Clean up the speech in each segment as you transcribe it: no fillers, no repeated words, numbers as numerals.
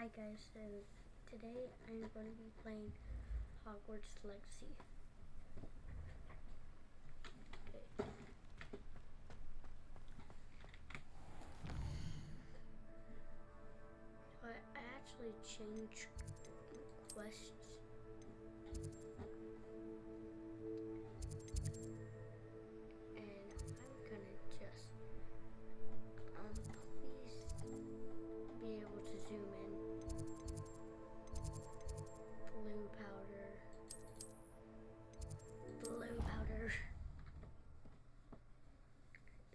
Hi guys, and today I'm going to be playing Hogwarts Legacy. Okay. But I actually changed quests. And I'm gonna just please be able to zoom in. Blue powder.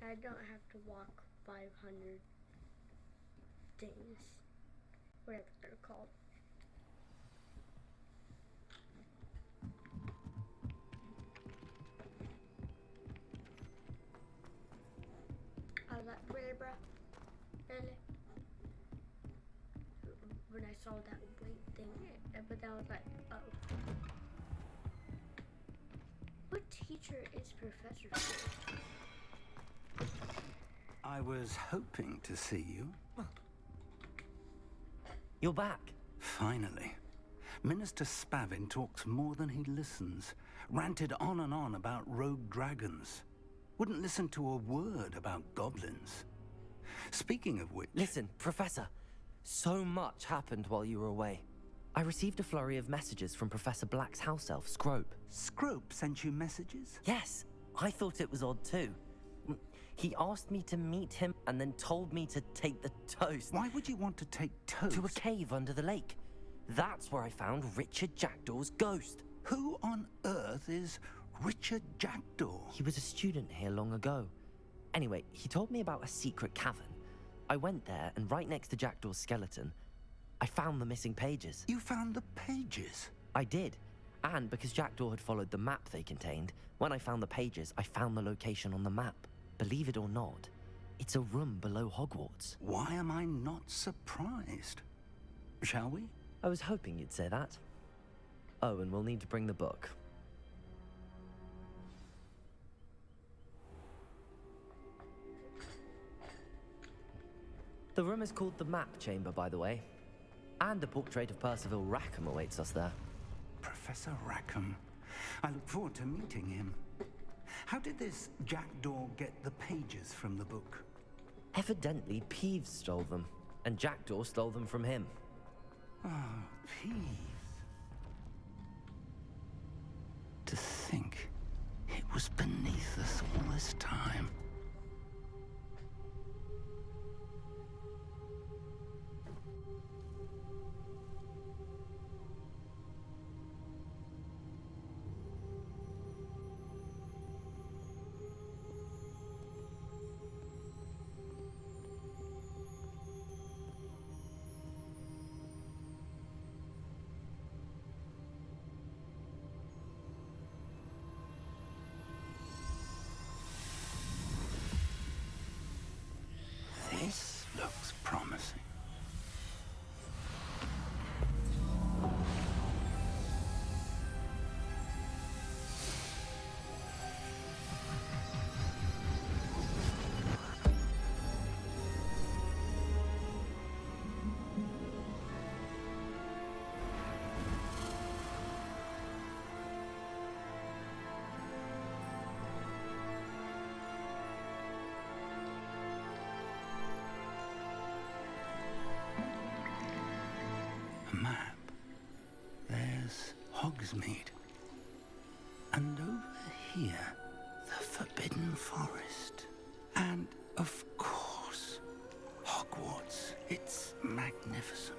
I don't have to walk 500 things, whatever they're called. I was like, really, bro? Really? When I saw that white thing, but then I was like, oh. What teacher is Professor Fig? I was hoping to see you. You're back. Finally. Minister Spavin talks more than he listens. Ranted on and on about rogue dragons. Wouldn't listen to a word about goblins. Speaking of which... Listen, Professor. So much happened while you were away. I received a flurry of messages from Professor Black's house elf, Scrope. Scrope sent you messages? Yes, I thought it was odd too. He asked me to meet him and then told me to take the toast. Why would you want to take toast? To a cave under the lake. That's where I found Richard Jackdaw's ghost. Who on earth is Richard Jackdaw? He was a student here long ago. Anyway, he told me about a secret cavern. I went there, and right next to Jackdaw's skeleton, I found the missing pages. You found the pages? I did. And because Jackdaw had followed the map they contained, when I found the pages, I found the location on the map. Believe it or not, it's a room below Hogwarts. Why am I not surprised? Shall we? I was hoping you'd say that. Oh, and we'll need to bring the book. The room is called the Map Chamber, by the way. And a portrait of Percival Rackham awaits us there. Professor Rackham. I look forward to meeting him. How did this Jackdaw get the pages from the book? Evidently, Peeves stole them, and Jackdaw stole them from him. Oh, Peeves. To think it was beneath us all this time. This looks promising. Map. There's Hogsmeade. And over here, the Forbidden Forest. And, of course, Hogwarts. It's magnificent.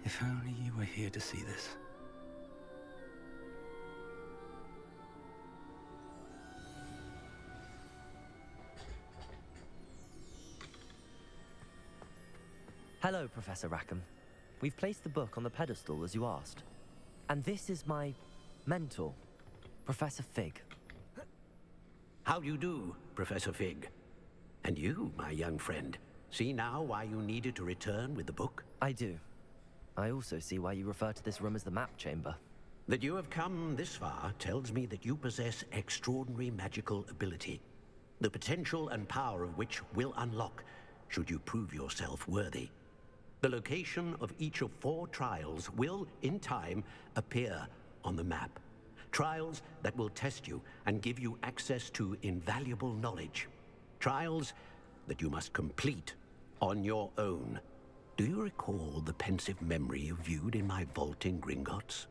If only you were here to see this. Hello, Professor Rackham. We've placed the book on the pedestal as you asked. And this is my mentor, Professor Fig. How do you do, Professor Fig? And you, my young friend, see now why you needed to return with the book? I do. I also see why you refer to this room as the map chamber. That you have come this far tells me that you possess extraordinary magical ability, the potential and power of which will unlock should you prove yourself worthy. The location of each of 4 trials will, in time, appear on the map. Trials that will test you and give you access to invaluable knowledge. Trials that you must complete on your own. Do you recall the pensive memory you viewed in my vault in Gringotts?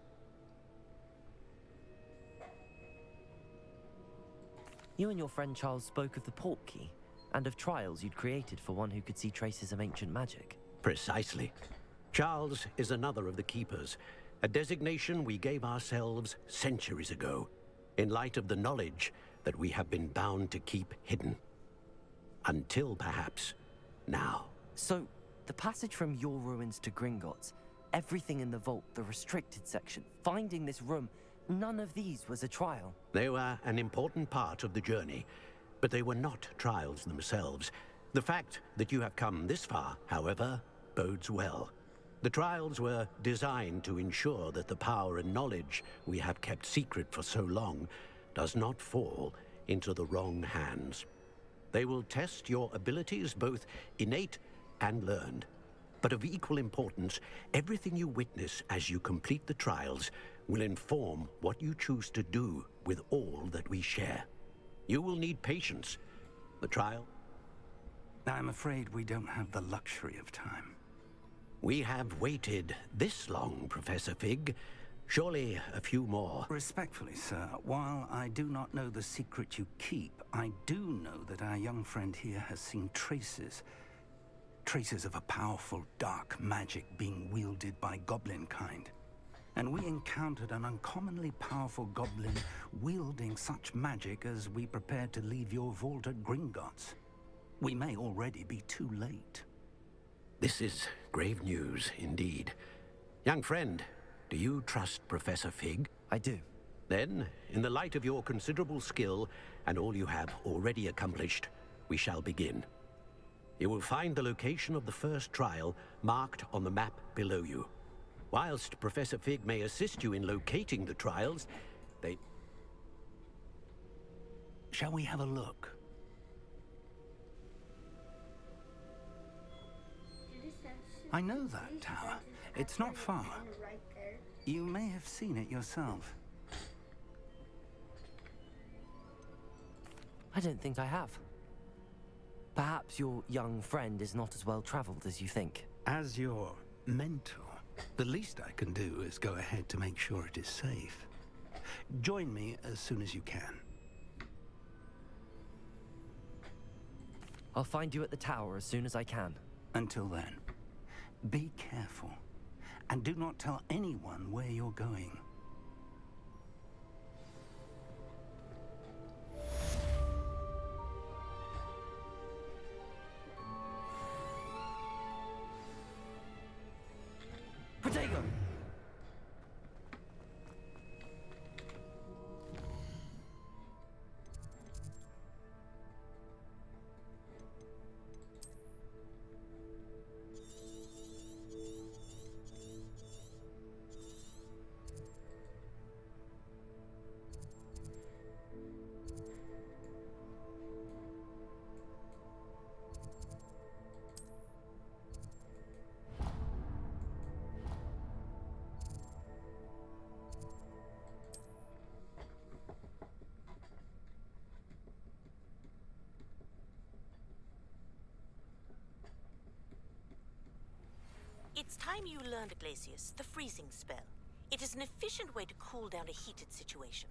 You and your friend Charles spoke of the port key, and of trials you'd created for one who could see traces of ancient magic. Precisely. Charles is another of the Keepers, a designation we gave ourselves centuries ago, in light of the knowledge that we have been bound to keep hidden. Until, perhaps, now. So, the passage from your ruins to Gringotts, everything in the vault, the restricted section, finding this room, none of these was a trial. They were an important part of the journey, but they were not trials themselves. The fact that you have come this far, however, bodes well. The trials were designed to ensure that the power and knowledge we have kept secret for so long does not fall into the wrong hands. They will test your abilities, both innate and learned. But of equal importance, everything you witness as you complete the trials will inform what you choose to do with all that we share. You will need patience. The trial? I'm afraid we don't have the luxury of time. We have waited this long, Professor Fig. Surely a few more. Respectfully, sir, while I do not know the secret you keep, I do know that our young friend here has seen traces of a powerful dark magic being wielded by goblin kind. And we encountered an uncommonly powerful goblin wielding such magic as we prepared to leave your vault at Gringotts. We may already be too late. This is grave news indeed. Young friend, do you trust Professor Fig? I do. Then, in the light of your considerable skill and all you have already accomplished, we shall begin. You will find the location of the first trial marked on the map below you. Whilst Professor Fig may assist you in locating the trials, they... Shall we have a look? I know that tower. It's not far. Right there. You may have seen it yourself. I don't think I have. Perhaps your young friend is not as well traveled as you think. As your mentor, the least I can do is go ahead to make sure it is safe. Join me as soon as you can. I'll find you at the tower as soon as I can. Until then, be careful, and do not tell anyone where you're going. Protego! It's time you learned, Glacius, the freezing spell. It is an efficient way to cool down a heated situation.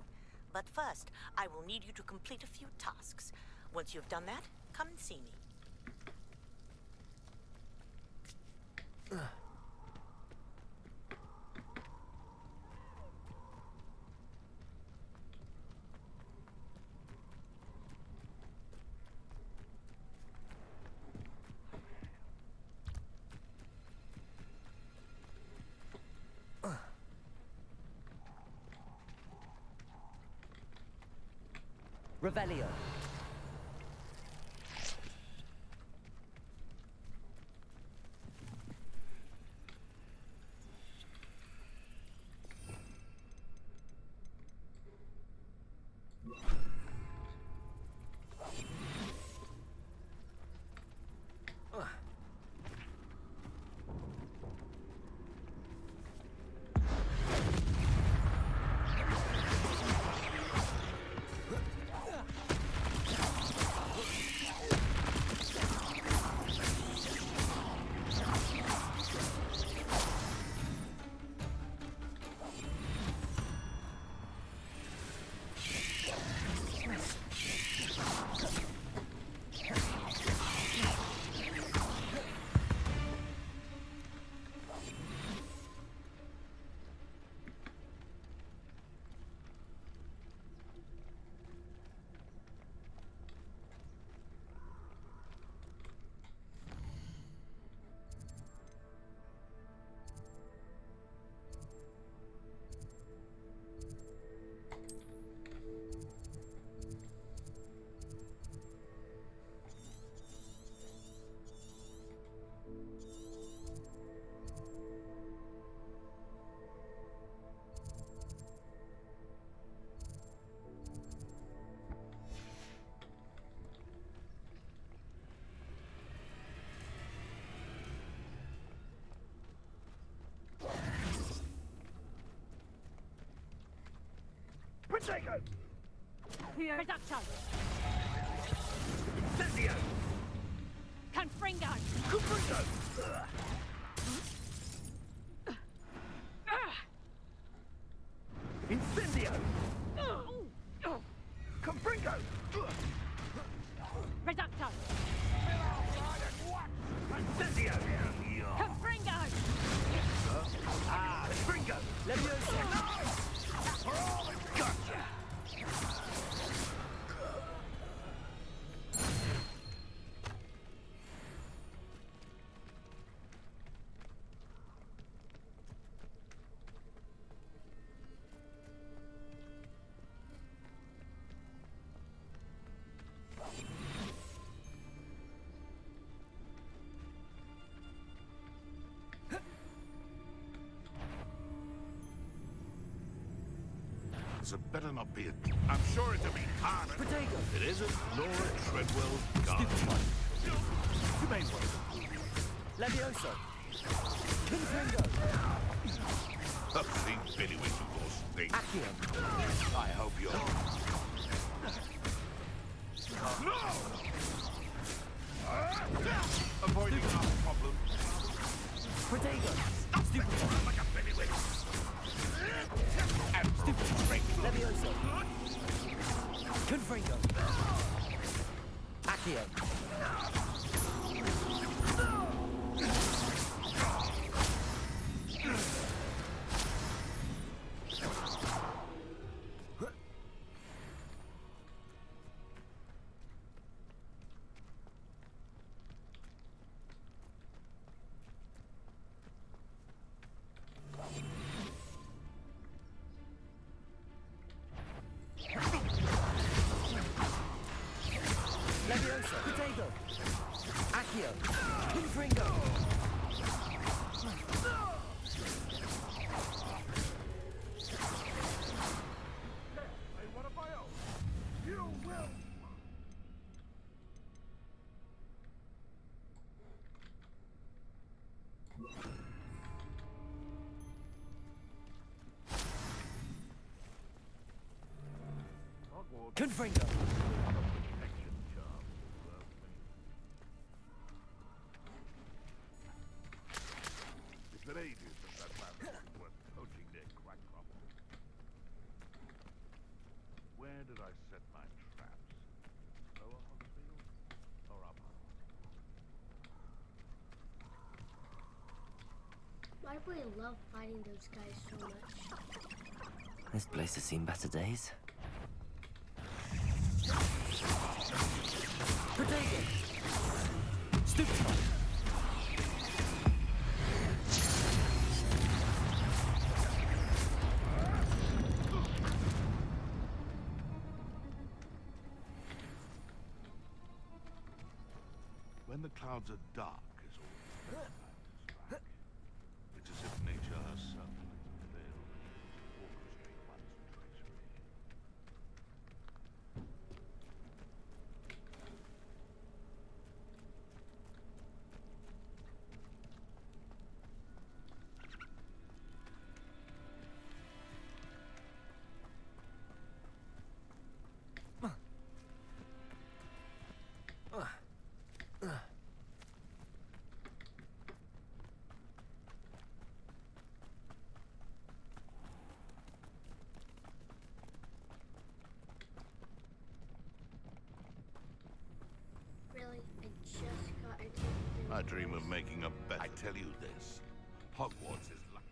But first, I will need you to complete a few tasks. Once you've done that, come and see me. Revelio. Reducto! Incendio! Confringo! Confringo! Incendio! Confringo! Reducto! Incendio! Confringo! Ah, Confringo! Leviosa! Gotcha! So it better not be a... I'm sure it'll be harder. Protego! It isn't Laura Treadwell's garden. You may well. Leviosa! Confringo! I've seen Billy with you, boss. Accio! I hope you're... No! Avoiding our problem. Protego! Stupid like a Billy with. Stupid strength! Leviosa! Confringo! Accio! Leviosa! Protego! Accio! Confringo! Hey, what if I owe? You will! Hogwarts Confringo! protection charm will work me. It's been ages since that family was poaching their crack crop. Where did I set my traps? Lower Hogsfield or upper? Why do we love fighting those guys so much? This place has seen better days. Protego! Stupid! When the clouds are dark is all the best time to strike. It's as if nature herself failed to orchestrate one's treachery. Really? I just got into I dream of making a bet. I tell you this, Hogwarts is like...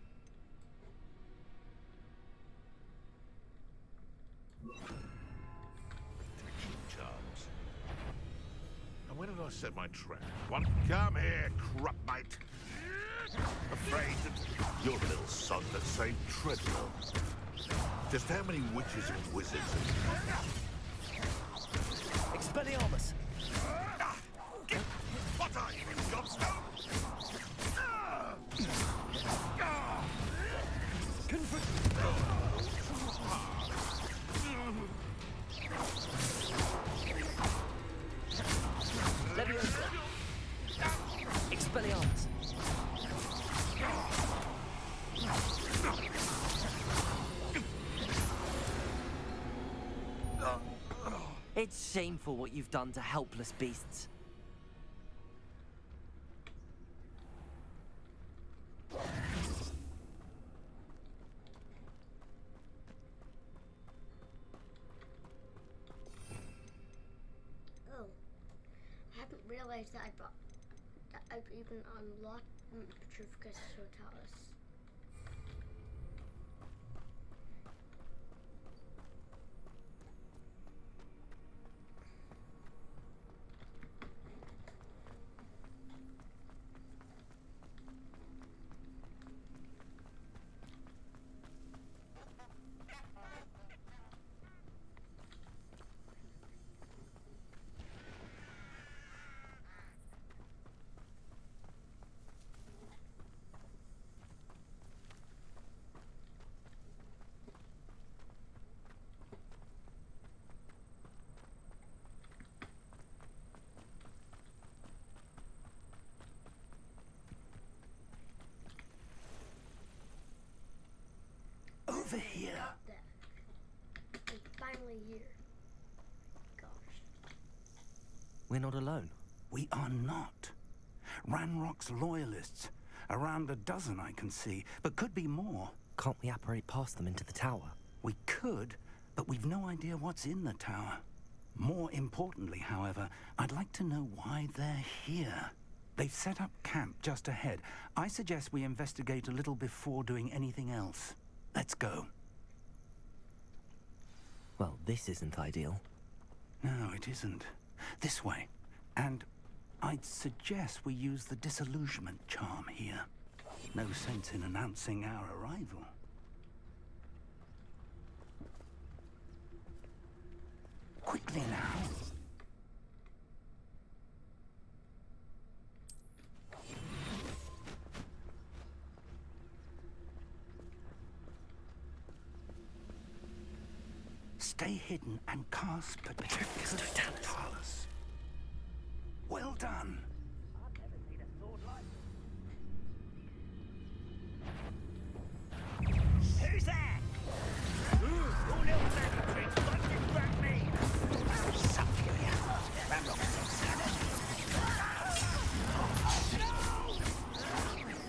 protection charms. And when did I set my trap? One, come here, crupmate. Afraid that you're the little son that saved Treadwell. Just how many witches and wizards Expelliarmus! What are you, gobstone? Leviosa! Expelliarmus! It's shameful what you've done to helpless beasts. Oh, I haven't realized that I've even unlocked Petruficus Totalis. Over here. I'm finally here. Gosh. We're not alone. We are not. Ranrock's loyalists. Around a dozen I can see, but could be more. Can't we apparate past them into the tower? We could, but we've no idea what's in the tower. More importantly, however, I'd like to know why they're here. They've set up camp just ahead. I suggest we investigate a little before doing anything else. Let's go. Well, this isn't ideal. No, it isn't. This way. And I'd suggest we use the disillusionment charm here. No sense in announcing our arrival. Quickly now. Stay hidden and cast Petruficus Totalis. Well done. Who's that? Your little magic tricks, what you grab me? Suck you, Ramrock.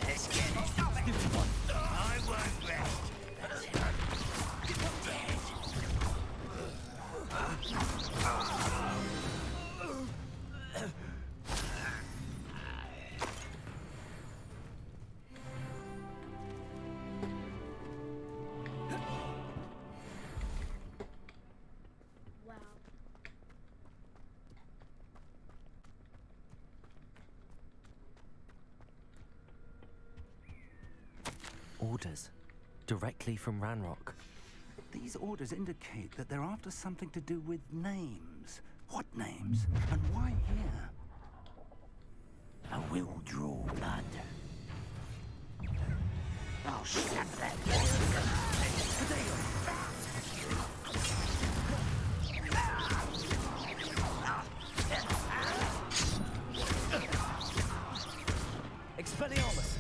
Let's get it. Stop it. I won't rest. Wow. Orders. Directly from Ranrock. These orders indicate that they're after something to do with names. What names? And why here? I will draw blood. I'll snap that. Expelliarmus!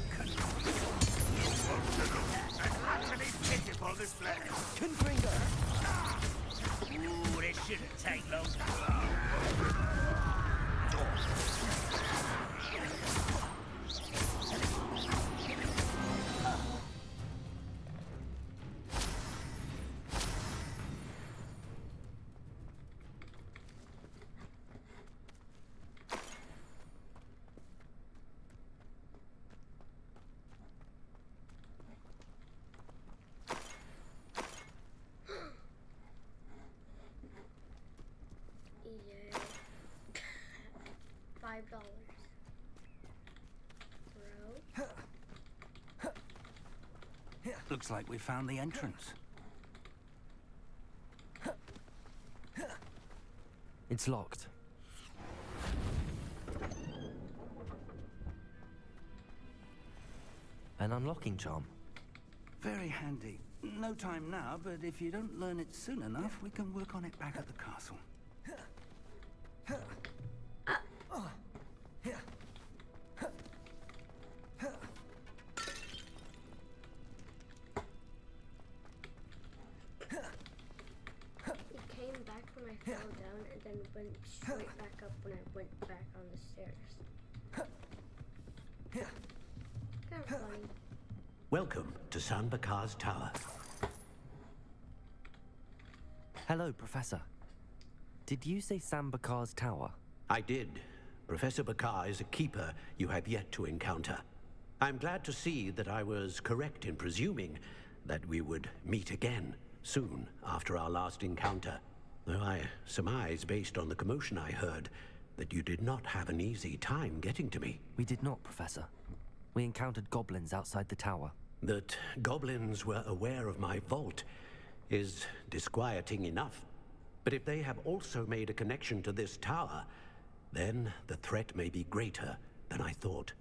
Utterly pitiful display. Confringo! Ooh, this shouldn't take long. Yeah. $5. Bro. Looks like we found the entrance. It's locked. An unlocking charm. Very handy. No time now, but if you don't learn it soon enough, we can work on it back at the castle. He came back. back when I fell down and then went straight back up when I went back on the stairs. Kind of funny. Welcome to San Bakar's tower. Hello, Professor. Did you say Sam Bakar's tower? I did. Professor Bakar is a keeper you have yet to encounter. I'm glad to see that I was correct in presuming that we would meet again soon after our last encounter. Though I surmise, based on the commotion I heard, that you did not have an easy time getting to me. We did not, Professor. We encountered goblins outside the tower. That goblins were aware of my vault is disquieting enough. But if they have also made a connection to this tower, then the threat may be greater than I thought.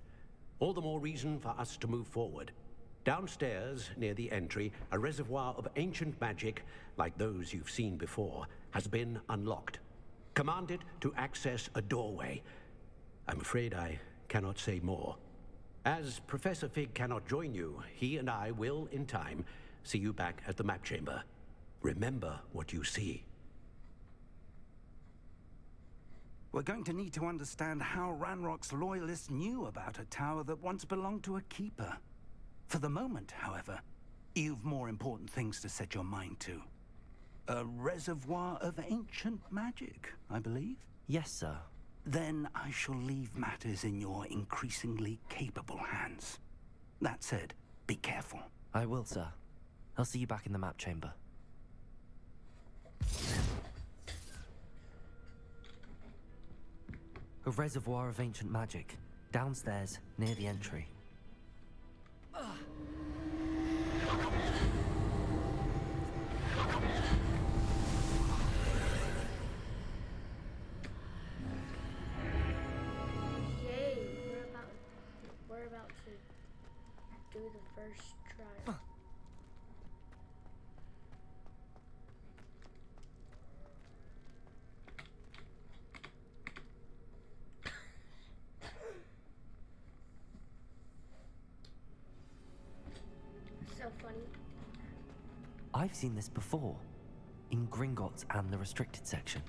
All the more reason for us to move forward. Downstairs, near the entry, a reservoir of ancient magic, like those you've seen before, has been unlocked. Command it to access a doorway. I'm afraid I cannot say more. As Professor Fig cannot join you, he and I will, in time, see you back at the map chamber. Remember what you see. We're going to need to understand how Ranrock's loyalists knew about a tower that once belonged to a keeper. For the moment, however, you've more important things to set your mind to. A reservoir of ancient magic, I believe? Yes, sir. Then I shall leave matters in your increasingly capable hands. That said, be careful. I will, sir. I'll see you back in the map chamber. A reservoir of ancient magic, downstairs, near the entry. Yay, we're about to do the first trial. So funny. I've seen this before, in Gringotts and the restricted section.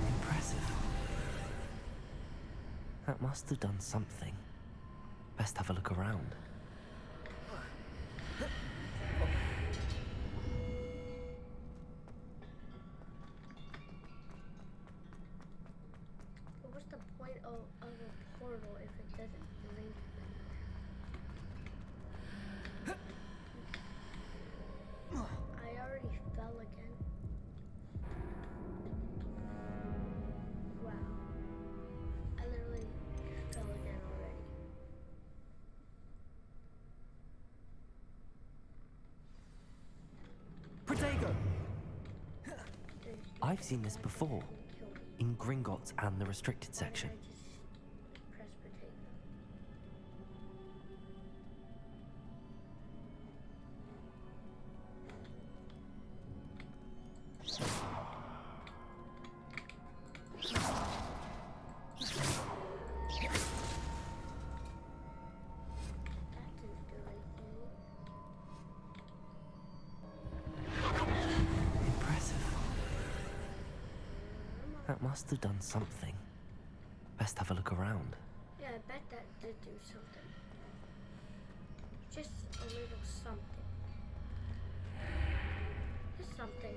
Impressive. That must have done something. Best have a look around. But what's the point of a portal if it doesn't bring you? I already fell again. Wow. I literally fell again already. Protego! There's I've seen this before, kill me. in Gringotts and the restricted Why did section. I just press potato? That didn't do anything. Impressive. That must have done something. Best have a look around. Yeah, I bet that did do something. Just a little something. Just something.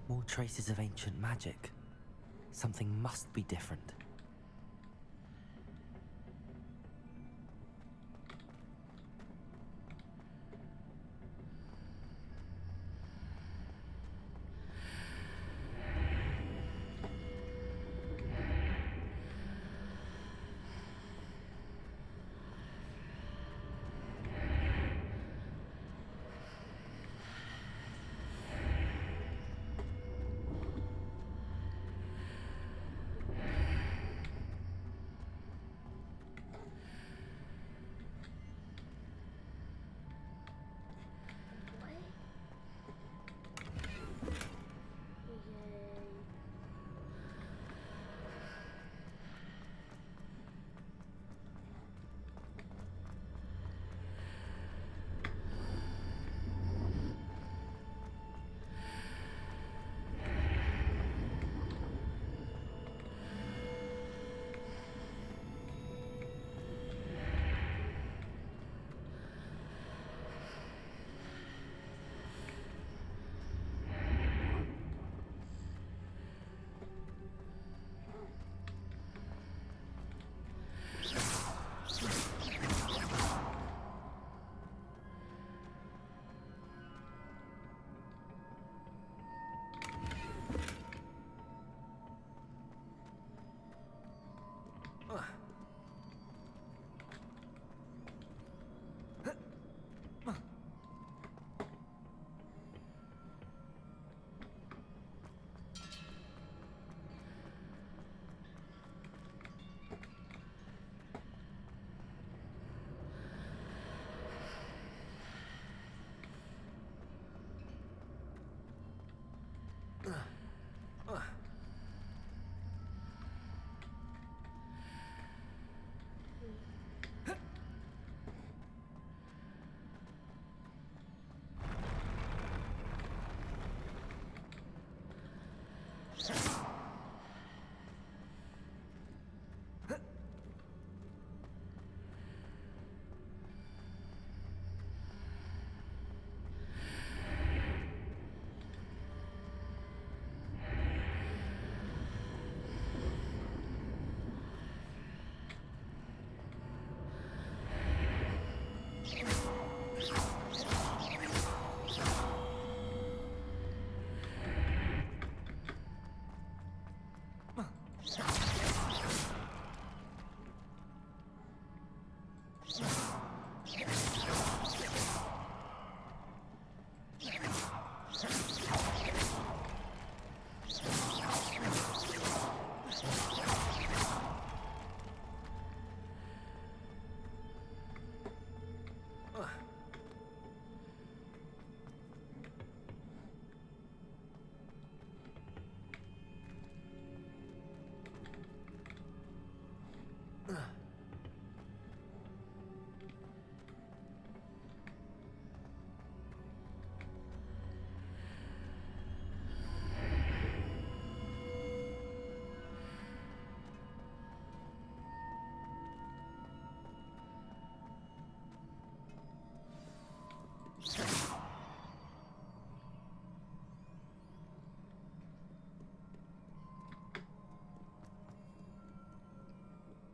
More traces of ancient magic. Something must be different.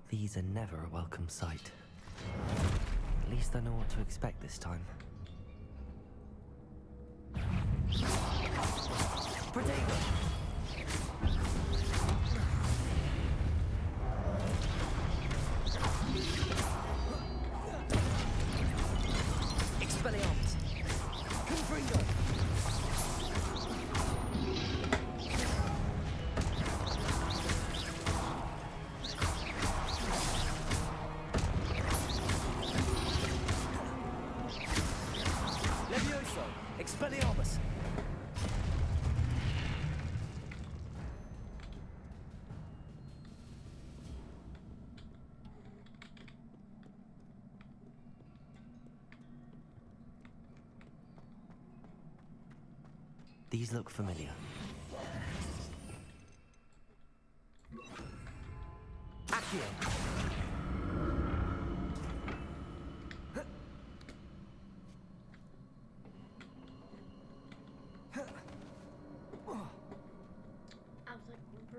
These are never a welcome sight. At least I know what to expect this time. Protego! Expelliarmus! Confringo! Expelliarmus! These look familiar. Accio!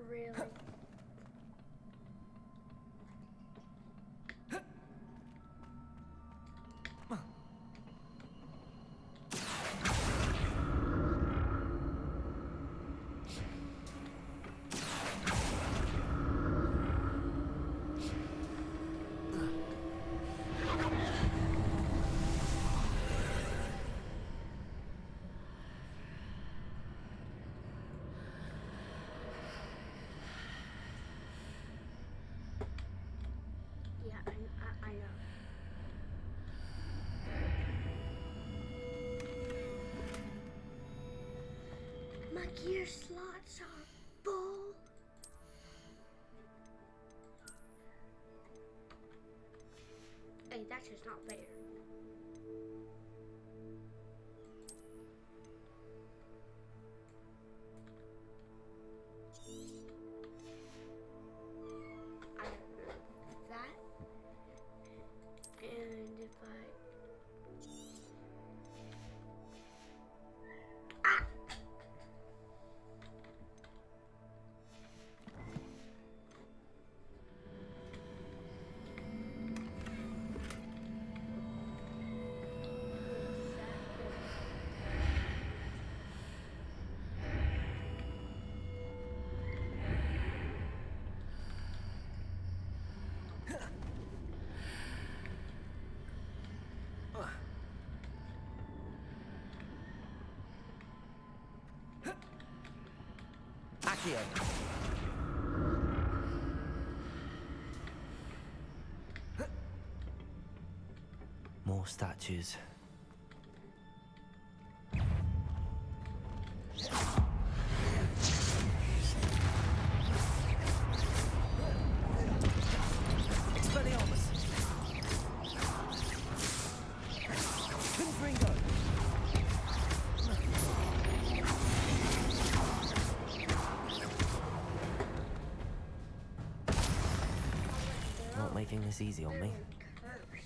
Really? I know. My gear slots are full. Hey, that is not fair. Accio! More statues. Expelliarmus! Confringo! this easy on me. Curse.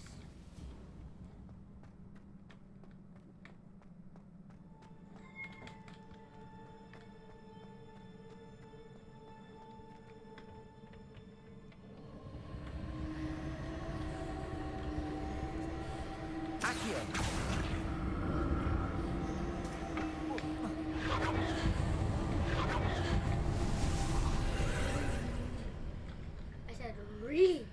Accio! I said read.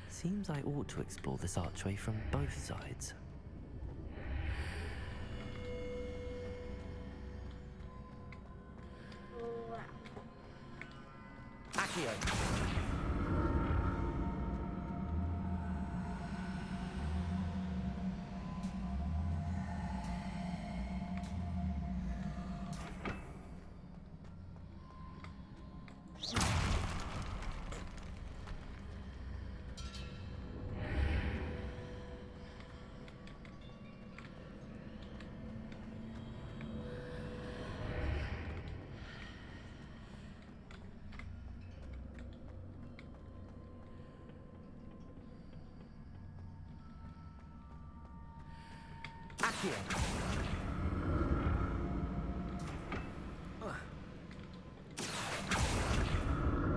Seems I ought to explore this archway from both sides. Wow. Accio! Accio!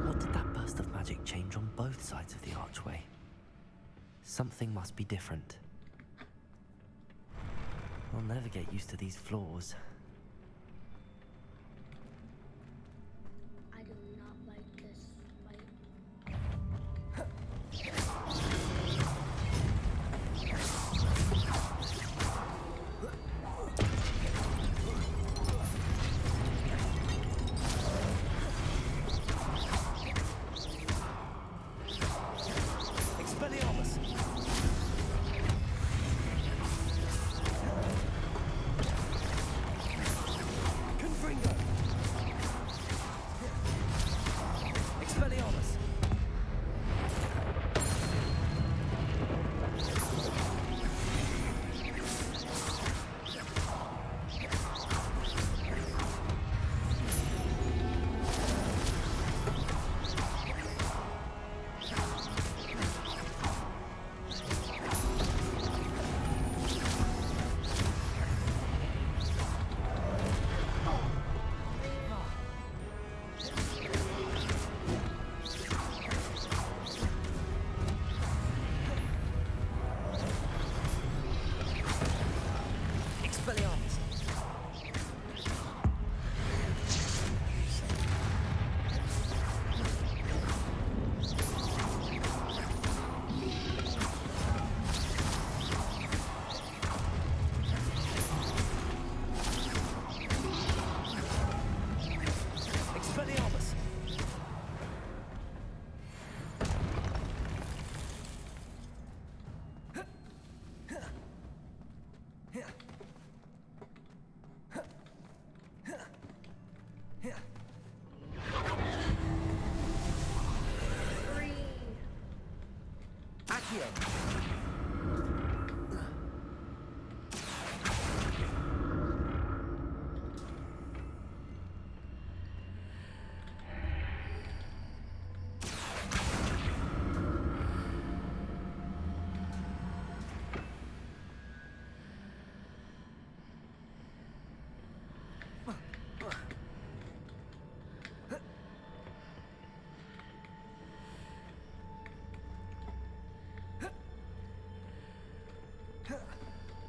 What did that burst of magic change on both sides of the archway? Something must be different. I'll never get used to these floors. I do not like this fight. Expelliarmus! Confringo! Expelliarmus! Expelliarmus! Expelliarmus! Read. Accio!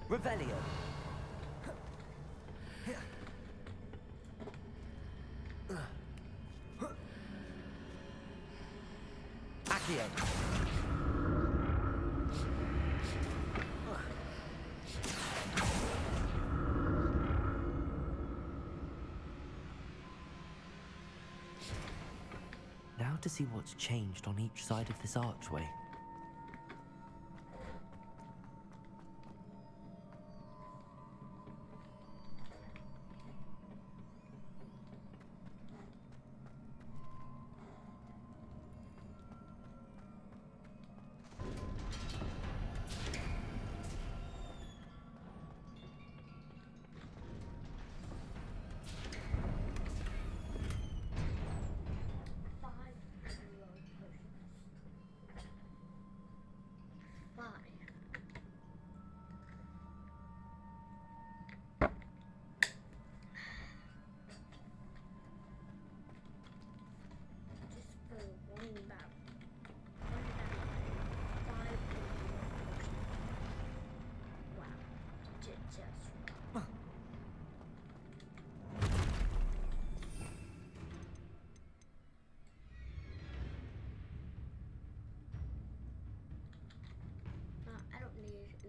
Revelio! Accio! Now to see what's changed on each side of this archway.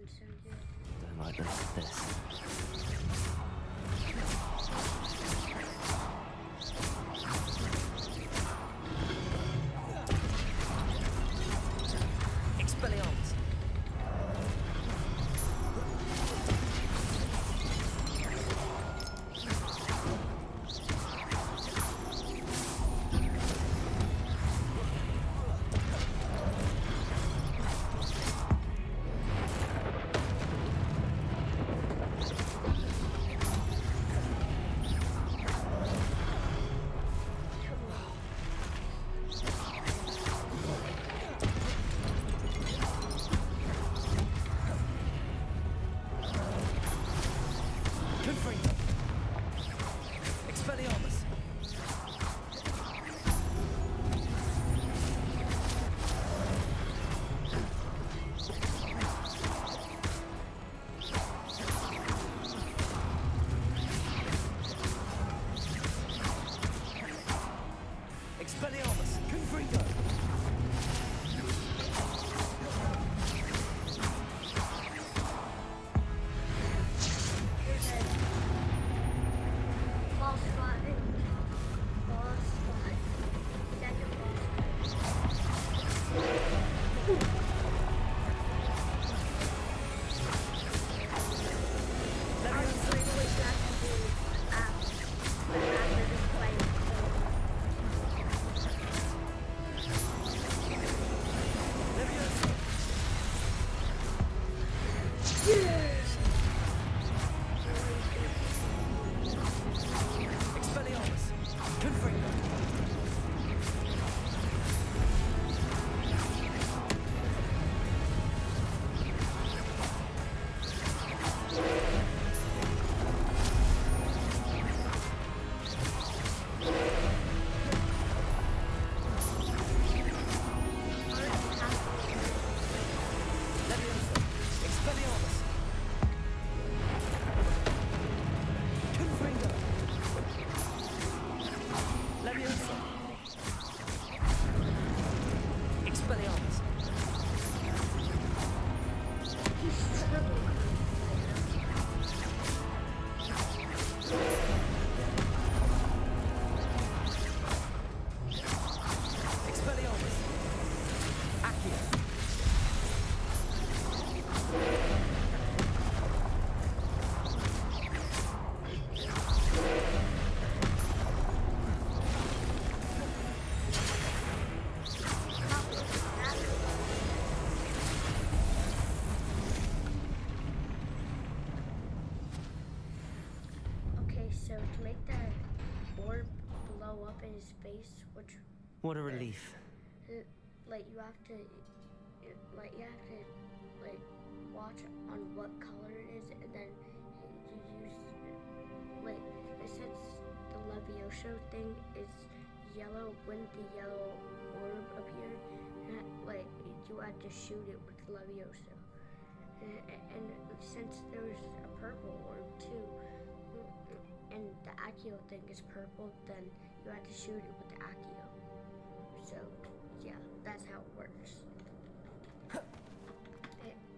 weapons so good. Don't like the look of this. Expelliarmus! Confringo! Expelliarmus! Expelliarmus! Confringo! Boss fight. Boss fight. Second boss fight. Honestly, what you have to do after this fight. Expelliarmus! Confringo! Leviosa! Expelliarmus! Confringo! Leviosa! Expelliarmus! Expelliarmus! Accio! Okay, so to make that orb blow up in his face, which What a relief. like you have to like watch on what color it is, and then you use like since the Levioso thing is yellow, when the yellow orb appeared, like you had to shoot it with Levioso, and since there was a purple orb too, and the Accio thing is purple, then you had to shoot it with the Accio. So yeah, that's how it works.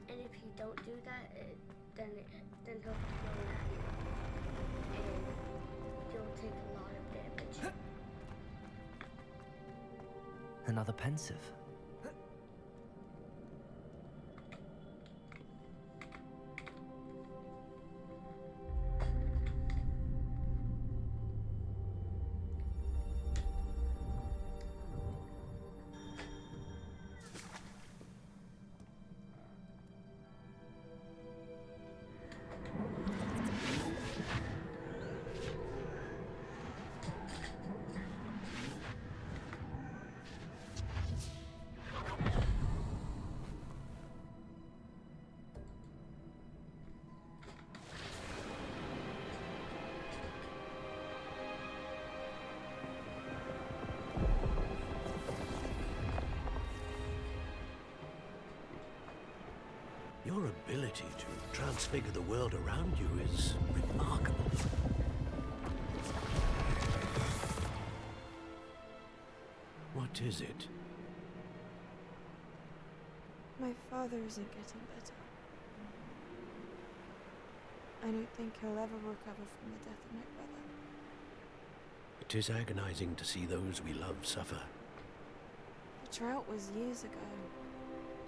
And if you don't do that, then he'll throw it at you, and you'll take a lot of damage. Another pensive. Your ability to transfigure the world around you is remarkable. What is it? My father isn't getting better. I don't think he'll ever recover from the death of my brother. It is agonizing to see those we love suffer. The drought was years ago,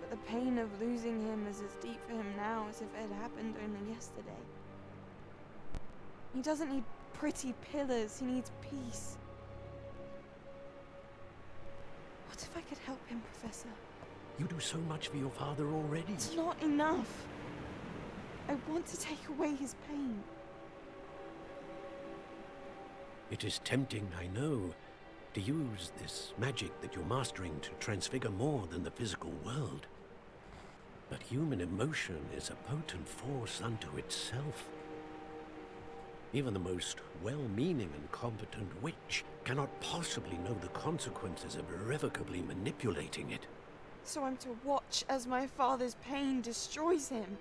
but the pain of losing him is as deep for him now as if it had happened only yesterday. He doesn't need pretty pillars, he needs peace. What if I could help him, Professor? You do so much for your father already. It's not enough. I want to take away his pain. It is tempting, I know, to use this magic that you're mastering to transfigure more than the physical world. But human emotion is a potent force unto itself. Even the most well-meaning and competent witch cannot possibly know the consequences of irrevocably manipulating it. So I'm to watch as my father's pain destroys him.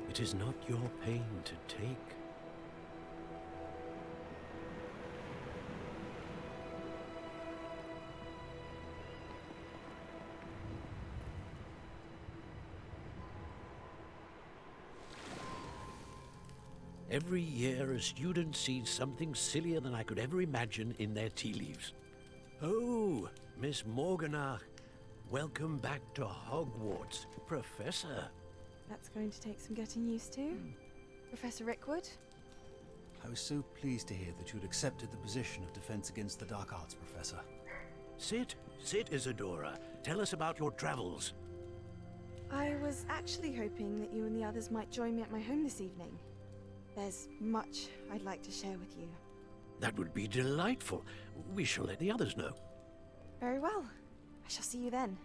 It is not your pain to take. Every year, a student sees something sillier than I could ever imagine in their tea leaves. Oh, Miss Morganach, welcome back to Hogwarts, Professor. That's going to take some getting used to. Professor Rickwood? I was so pleased to hear that you'd accepted the position of Defense Against the Dark Arts, Professor. Sit, Isadora. Tell us about your travels. I was actually hoping that you and the others might join me at my home this evening. There's much I'd like to share with you. That would be delightful. We shall let the others know. Very well. I shall see you then.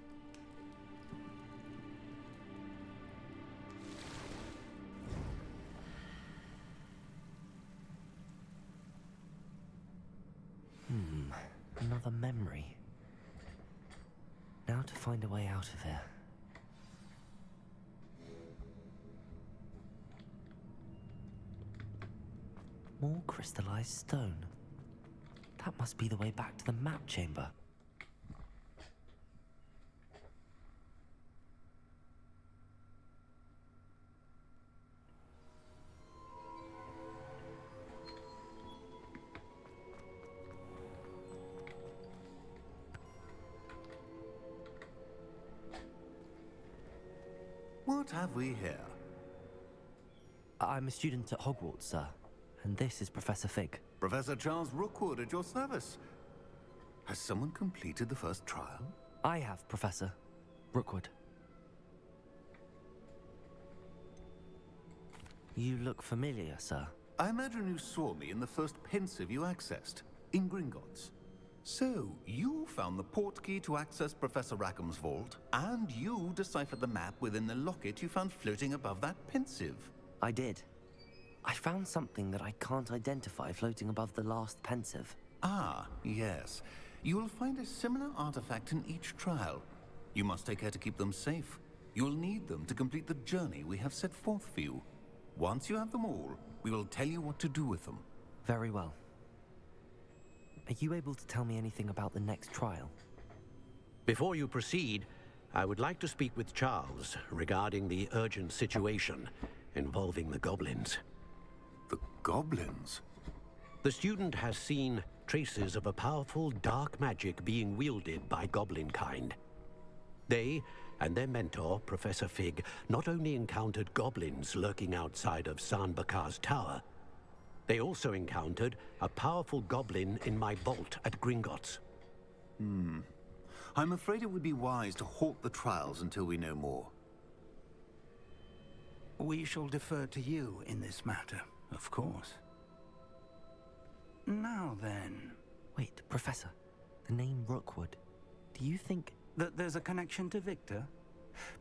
Another memory. Now to find a way out of here. More crystallized stone. That must be the way back to the map chamber. What have we here? I'm a student at Hogwarts, sir. And this is Professor Fig. Professor Charles Rookwood at your service. Has someone completed the first trial? I have, Professor Rookwood. You look familiar, sir. I imagine you saw me in the first pensive you accessed, in Gringotts. So, you found the portkey to access Professor Rackham's vault, and you deciphered the map within the locket you found floating above that pensive. I did. I found something that I can't identify floating above the last pensive. Ah, yes. You will find a similar artifact in each trial. You must take care to keep them safe. You will need them to complete the journey we have set forth for you. Once you have them all, we will tell you what to do with them. Very well. Are you able to tell me anything about the next trial? Before you proceed, I would like to speak with Charles regarding the urgent situation involving the goblins. The goblins? The student has seen traces of a powerful dark magic being wielded by goblin kind. They and their mentor, Professor Fig, not only encountered goblins lurking outside of San Bakar's tower, they also encountered a powerful goblin in my vault at Gringotts. I'm afraid it would be wise to halt the trials until we know more. We shall defer to you in this matter, of course. Now then... Wait, Professor. The name Rookwood. Do you think... that there's a connection to Victor?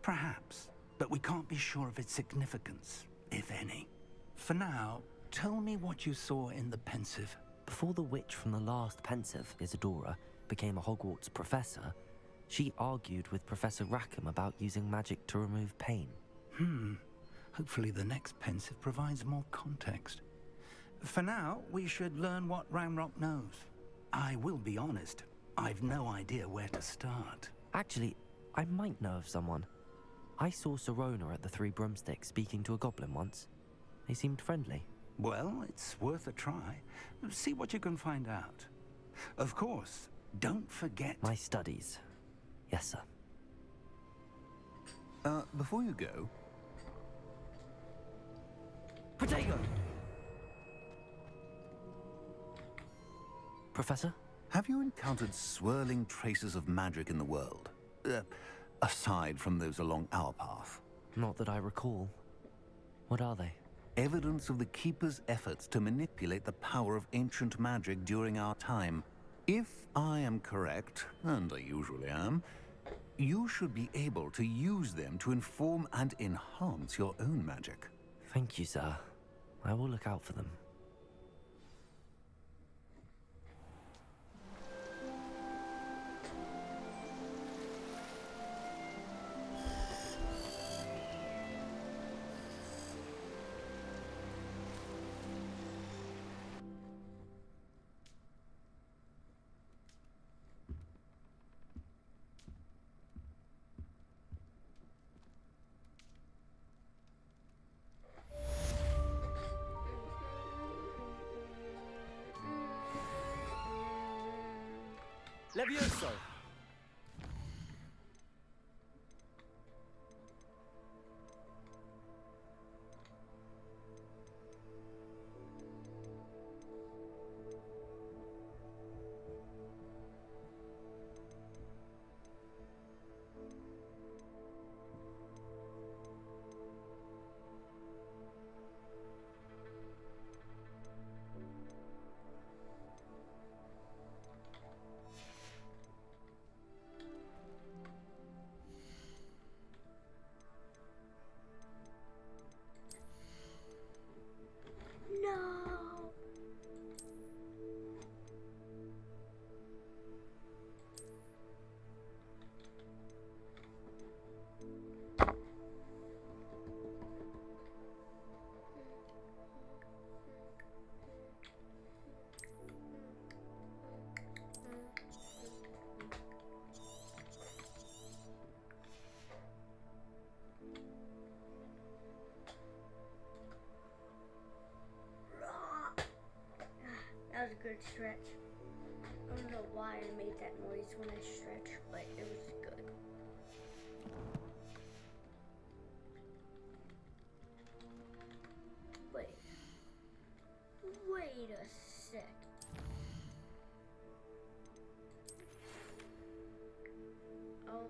Perhaps, but we can't be sure of its significance, if any. For now, tell me what you saw in the pensive. Before the witch from the last pensive, Isadora, became a Hogwarts professor, she argued with Professor Rackham about using magic to remove pain. Hopefully the next pensive provides more context. For now, we should learn what Ranrock knows. I will be honest, I've no idea where to start. Actually, I might know of someone. I saw Sirona at the Three Broomsticks speaking to a goblin once. They seemed friendly. Well, it's worth a try. See what you can find out. Of course, don't forget... My studies. Yes, sir. Before you go... Protego! Professor? Have you encountered swirling traces of magic in the world? Aside from those along our path? Not that I recall. What are they? Evidence of the Keeper's efforts to manipulate the power of ancient magic during our time. If I am correct, and I usually am, you should be able to use them to inform and enhance your own magic. Thank you, sir. I will look out for them. Levioso! No. That was a good stretch. I don't know why I made that noise when I stretched, but it was good. Wait a sec. Oh.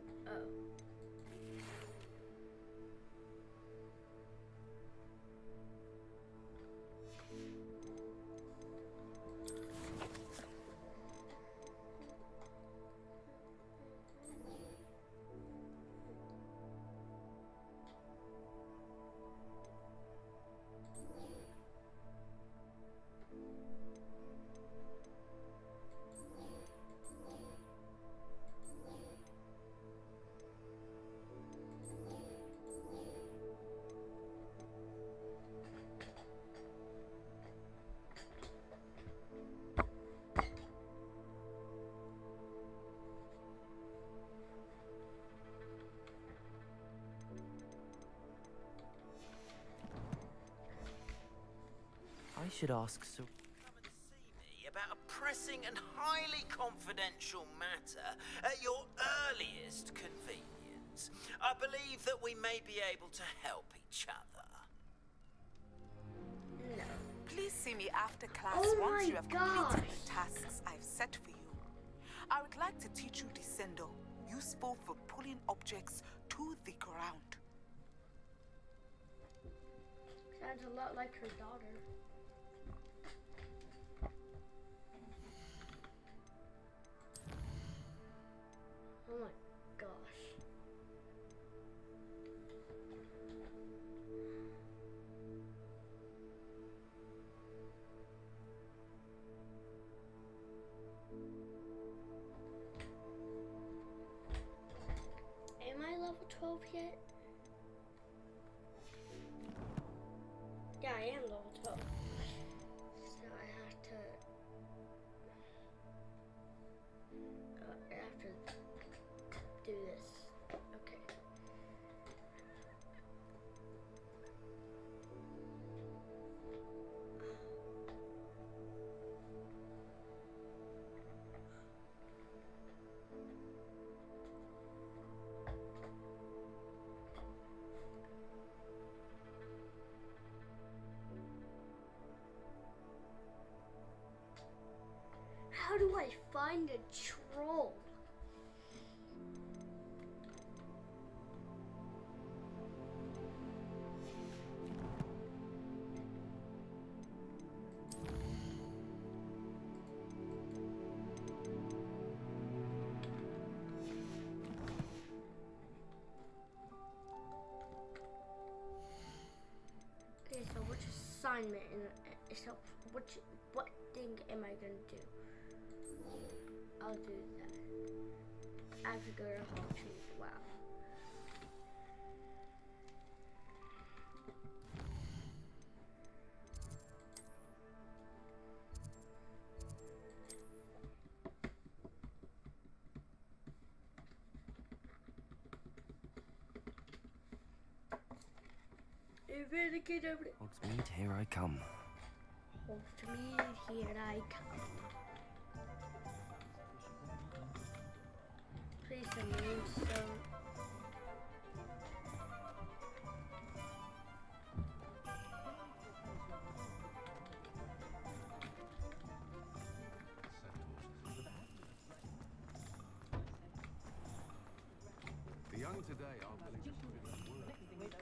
I should ask Sir... Come and see me about a pressing and highly confidential matter at your earliest convenience. I believe that we may be able to help each other. No. Please see me after class Oh once my you have gosh. completed the tasks I've set for you. I would like to teach you Descendo, useful for pulling objects to the ground. Sounds a lot like her daughter. Oh my gosh. Am I level 12 yet? Yeah, I am level 12. How do I find a troll? Okay, so which assignment so what thing am I gonna do? I'll do that. I have to go to Hogwarts. Wow. Get over it. Hogsmeade, here I come. Hogsmeade, here I come. Please, some moonstone. The young today are willing to put in work.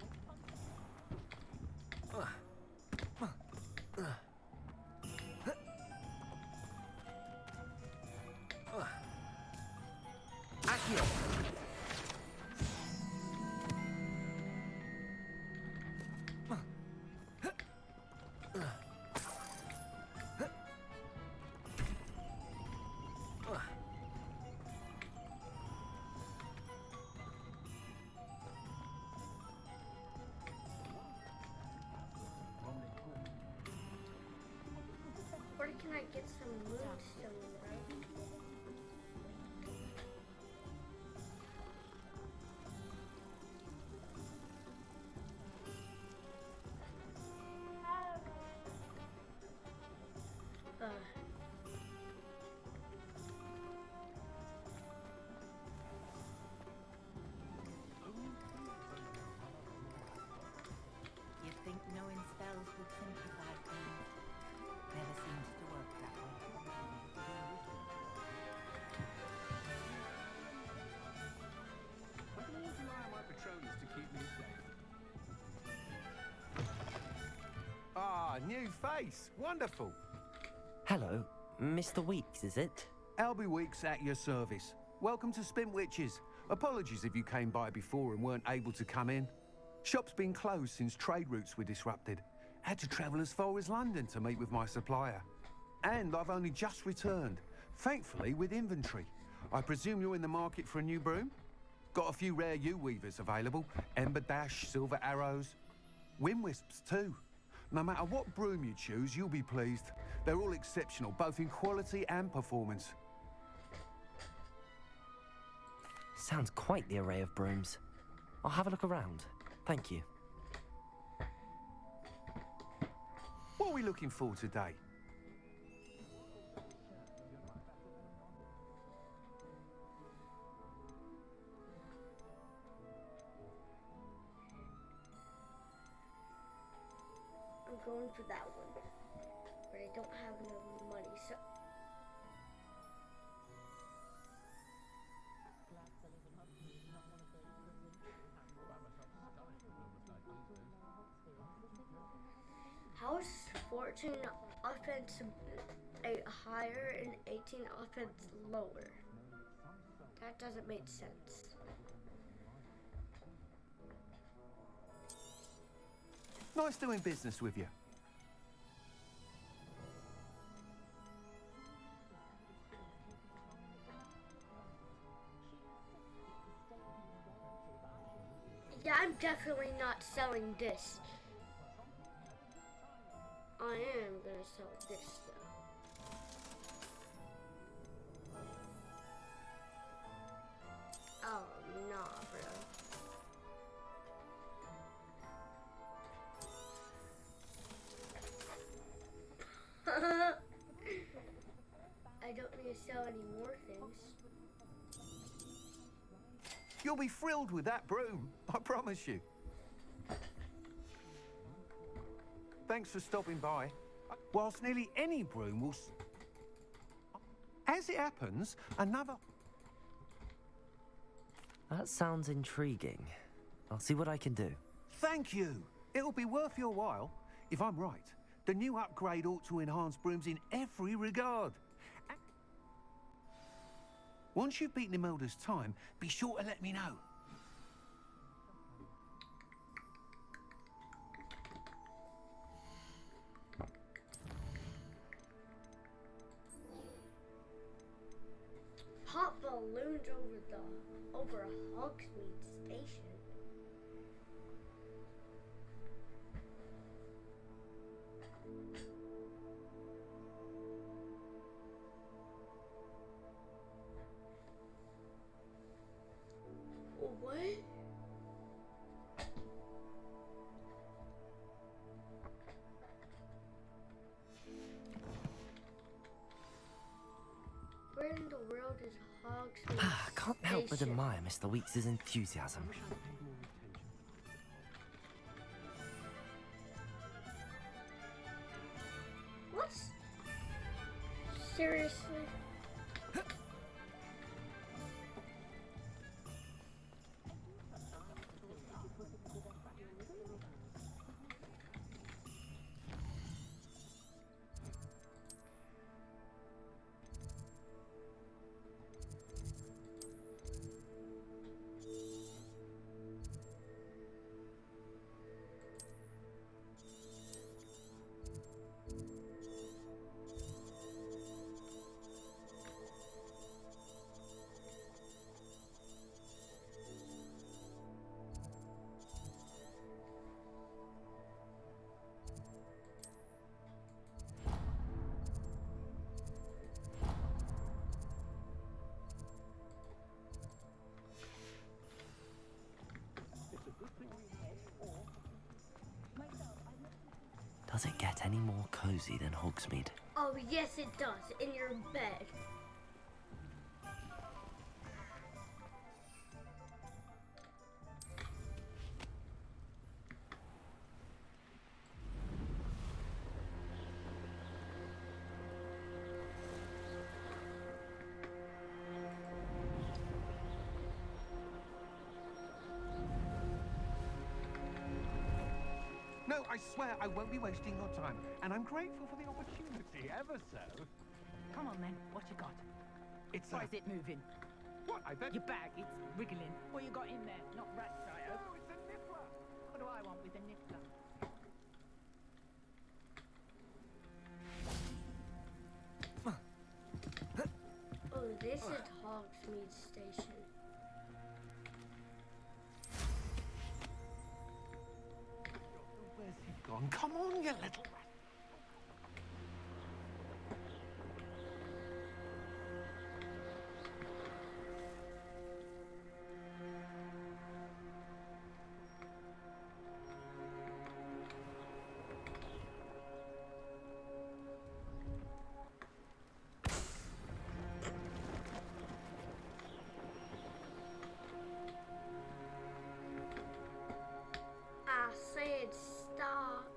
Where can I get some moonstone, bro? You'd think knowing spells would simplify things. Never seems to work that way. I can always rely on my Patronus to keep me safe. Ah, new face. Wonderful. Hello, Mr. Weeks, is it? Albie Weeks at your service. Welcome to Spintwitches. Apologies if you came by before and weren't able to come in. Shop's been closed since trade routes were disrupted. Had to travel as far as London to meet with my supplier. And I've only just returned, thankfully with inventory. I presume you're in the market for a new broom? Got a few rare yew-weavers available. Ember Dash, Silver Arrows. Wind Wisps too. No matter what broom you choose, you'll be pleased. They're all exceptional, both in quality and performance. Sounds quite the array of brooms. I'll have a look around. Thank you. What are we looking for today? I'm going for that one, but I don't have enough money, so... How is 14 offense higher and 18 offense lower? That doesn't make sense. Nice doing business with you. Yeah, I'm definitely not selling this. I am gonna sell this though. Oh, nah, bro. I don't need to sell any more things. You'll be thrilled with that broom, I promise you. Thanks for stopping by. Whilst nearly any broom will... As it happens, another... That sounds intriguing. I'll see what I can do. Thank you. It'll be worth your while. If I'm right, the new upgrade ought to enhance Brooms in every regard. Once you've beaten Imelda's time, be sure to let me know. Hot balloons over a Hogsmeade station. What? Where in the world is Hogsmeade I can't help but Station? admire Mr. Weeks' enthusiasm. What? Seriously? Does it get any more cozy than Hogsmeade? Oh, yes, it does. In your bed. No, I swear I won't be wasting your time, and I'm grateful for the opportunity, ever so. Come on then, what you got? It's Why is it moving? What? I bet... Your bag, it's wriggling. What you got in there? Not rat tire. No, it's a niffler. What do I want with a niffler? Oh, this is Hogsmeade Station. Where's he gone? Come on, you little rat. I said stop.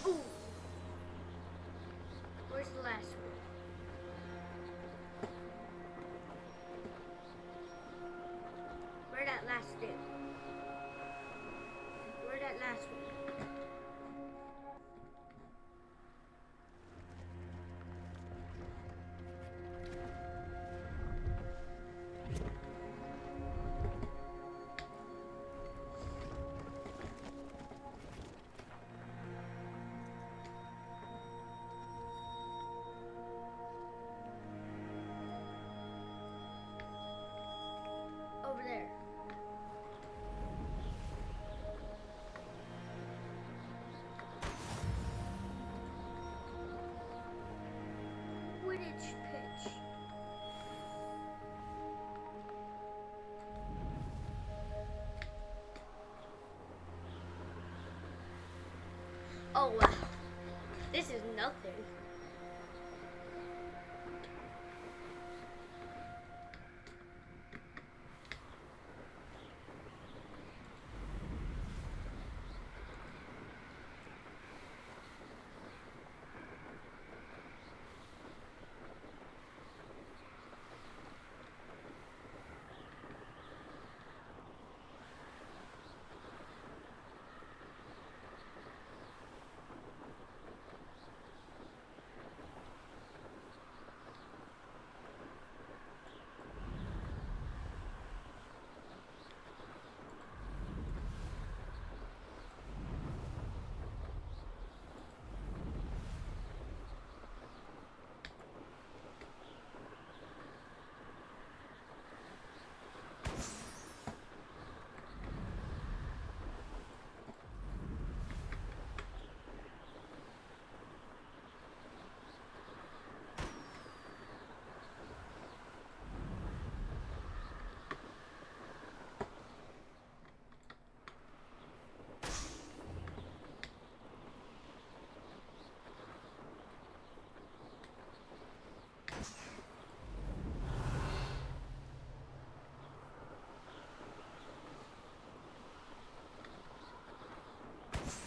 Ooh. Where's the last one? Where that last dude? Where that last one? Over there. Oh wow. This is nothing.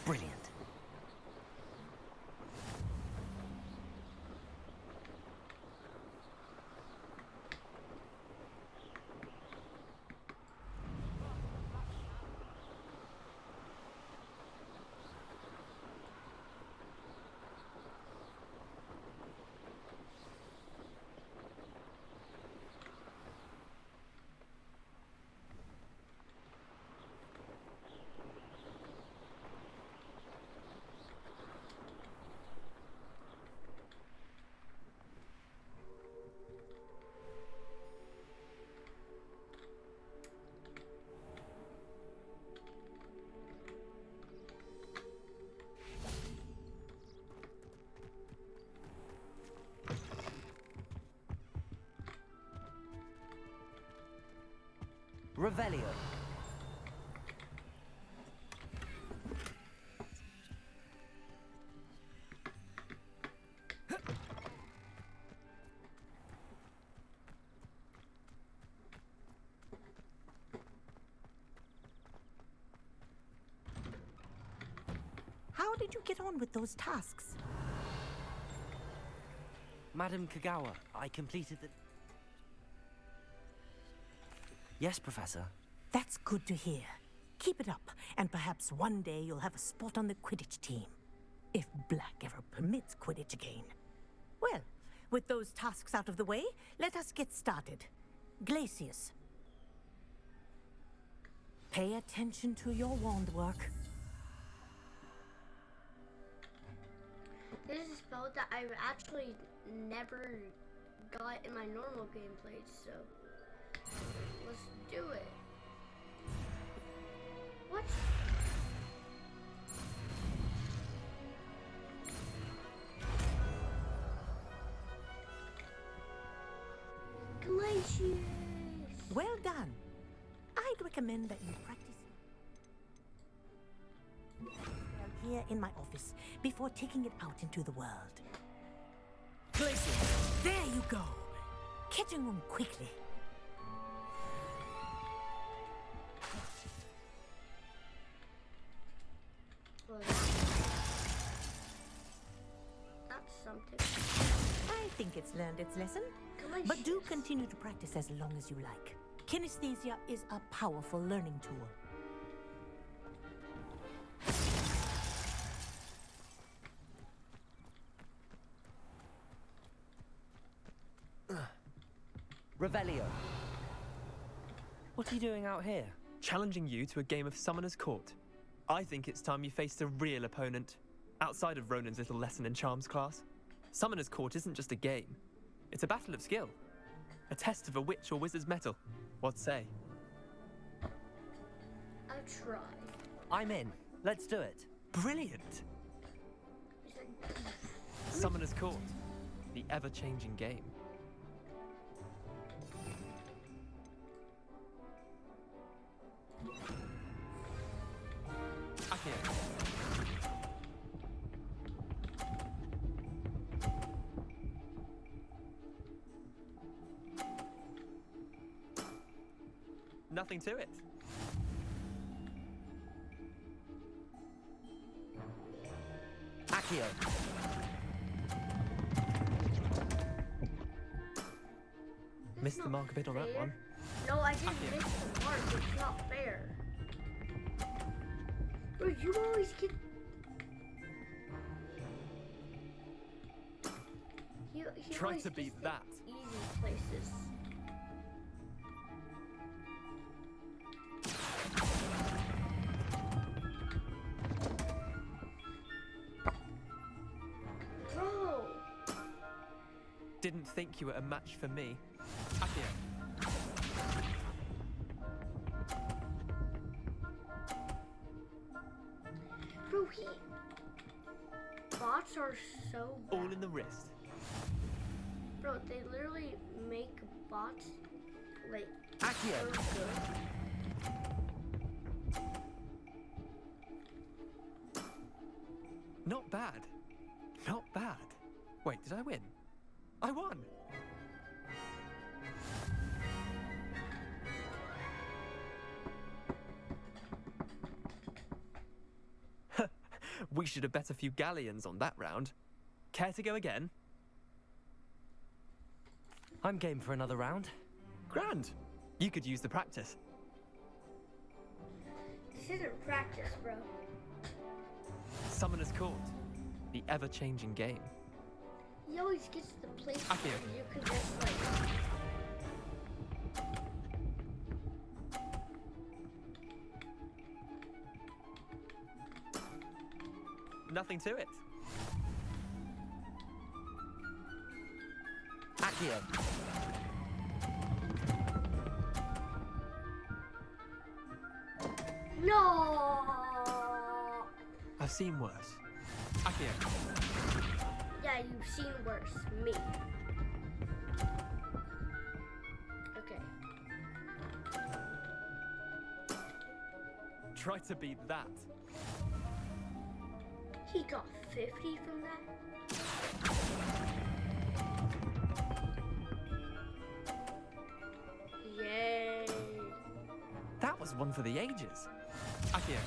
Brilliant. Revelio. How did you get on with those tasks? Madam Kagawa, I completed the... Yes, Professor. That's good to hear. Keep it up, and perhaps one day you'll have a spot on the Quidditch team. If Black ever permits Quidditch again. Well, with those tasks out of the way, let us get started. Glacius. Pay attention to your wand work. This is a spell that I actually never got in my normal gameplay, so let's do it. What? Glacius! Well done. I'd recommend that you practice here in my office before taking it out into the world. Glacius! There you go! Catching on quickly. Well, that's something. I think it's learned its lesson. But do continue to practice as long as you like. Kinesthesia is a powerful learning tool. Revelio. What are you doing out here? Challenging you to a game of Summoner's Court. I think it's time you faced a real opponent, outside of Ronan's little lesson in charms class. Summoner's Court isn't just a game. It's a battle of skill. A test of a witch or wizard's mettle. What say? I'll try. I'm in. Let's do it. Brilliant! Summoner's Court. The ever-changing game. Nothing to it. Accio. Missed the mark a bit on that one. No, I didn't miss the mark. It's not fair. Bro, you always get... He Try always to beat gets the that. Easy places. Bro! Didn't think you were a match for me. Accio. Bro, bots are so bad. All in the wrist. Bro, they literally make bots like Accio. so good. Not bad. Not bad. Wait, did I win? I won! We should have bet a few galleons on that round. Care to go again? I'm game for another round. Grand. You could use the practice. This isn't practice, bro. Summoner's Court. The ever-changing game. He always gets the place Accio. where you can just like... Nothing to it. Accio. No! I've seen worse. Accio. Yeah, you've seen worse. Me. Okay. Try to beat that. He got 50 from that? Yay. That was one for the ages. Accio.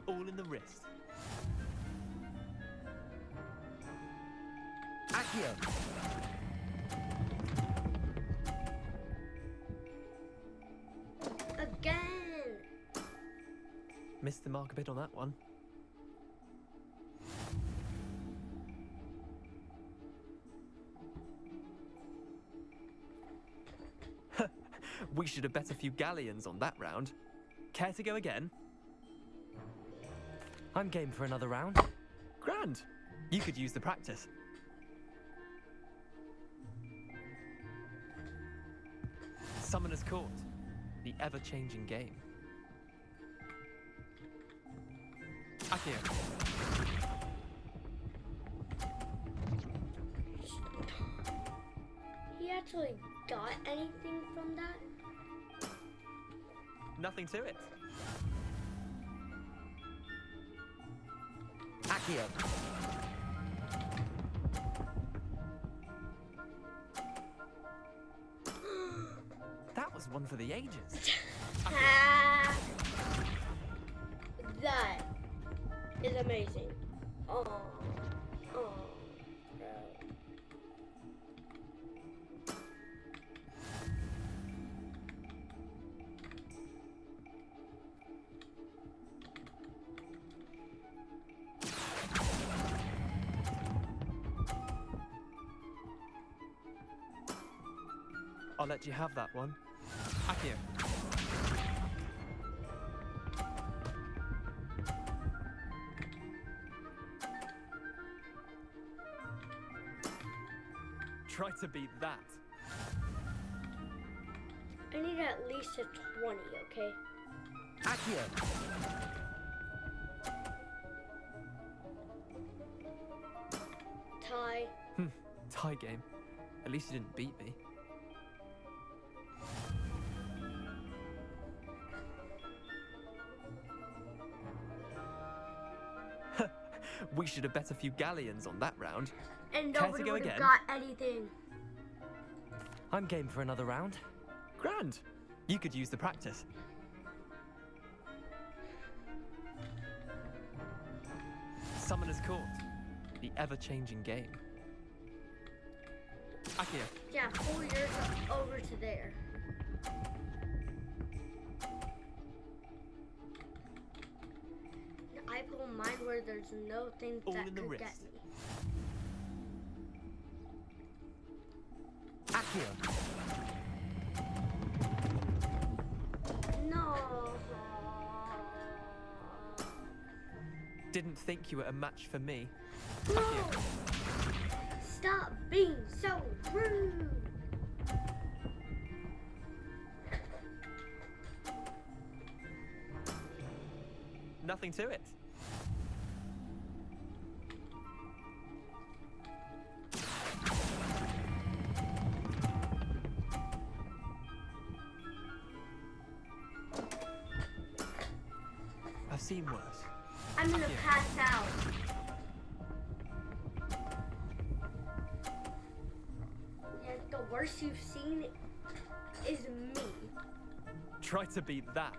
All in the wrist. Accio. Again. Missed the mark a bit on that one. We should have bet a few galleons on that round. Care to go again? I'm game for another round. Grand. You could use the practice. Summoner's Court. The ever-changing game. Accio. He actually got anything from that? Nothing to it. Accio. That was one for the ages. Ah, that is amazing. Oh, bro. I'll let you have that one. Accio. Try to beat that. I need at least a 20, okay? Accio. Tie. Tie game. At least you didn't beat me. We should have bet a few galleons on that round. And Care to nobody go would have again? got anything. I'm game for another round. Grand. You could use the practice. Summoner's Court. The ever-changing game. Akio. Yeah, 4 years over to there. I pull mine where there's no thing All that in the could wrist. get me. Akio. No. Didn't think you were a match for me. No. Akio. Stop being so rude. Nothing to it. I've seen worse. I'm gonna Akio. pass out. Yeah, the worst you've seen is me. Try to beat that.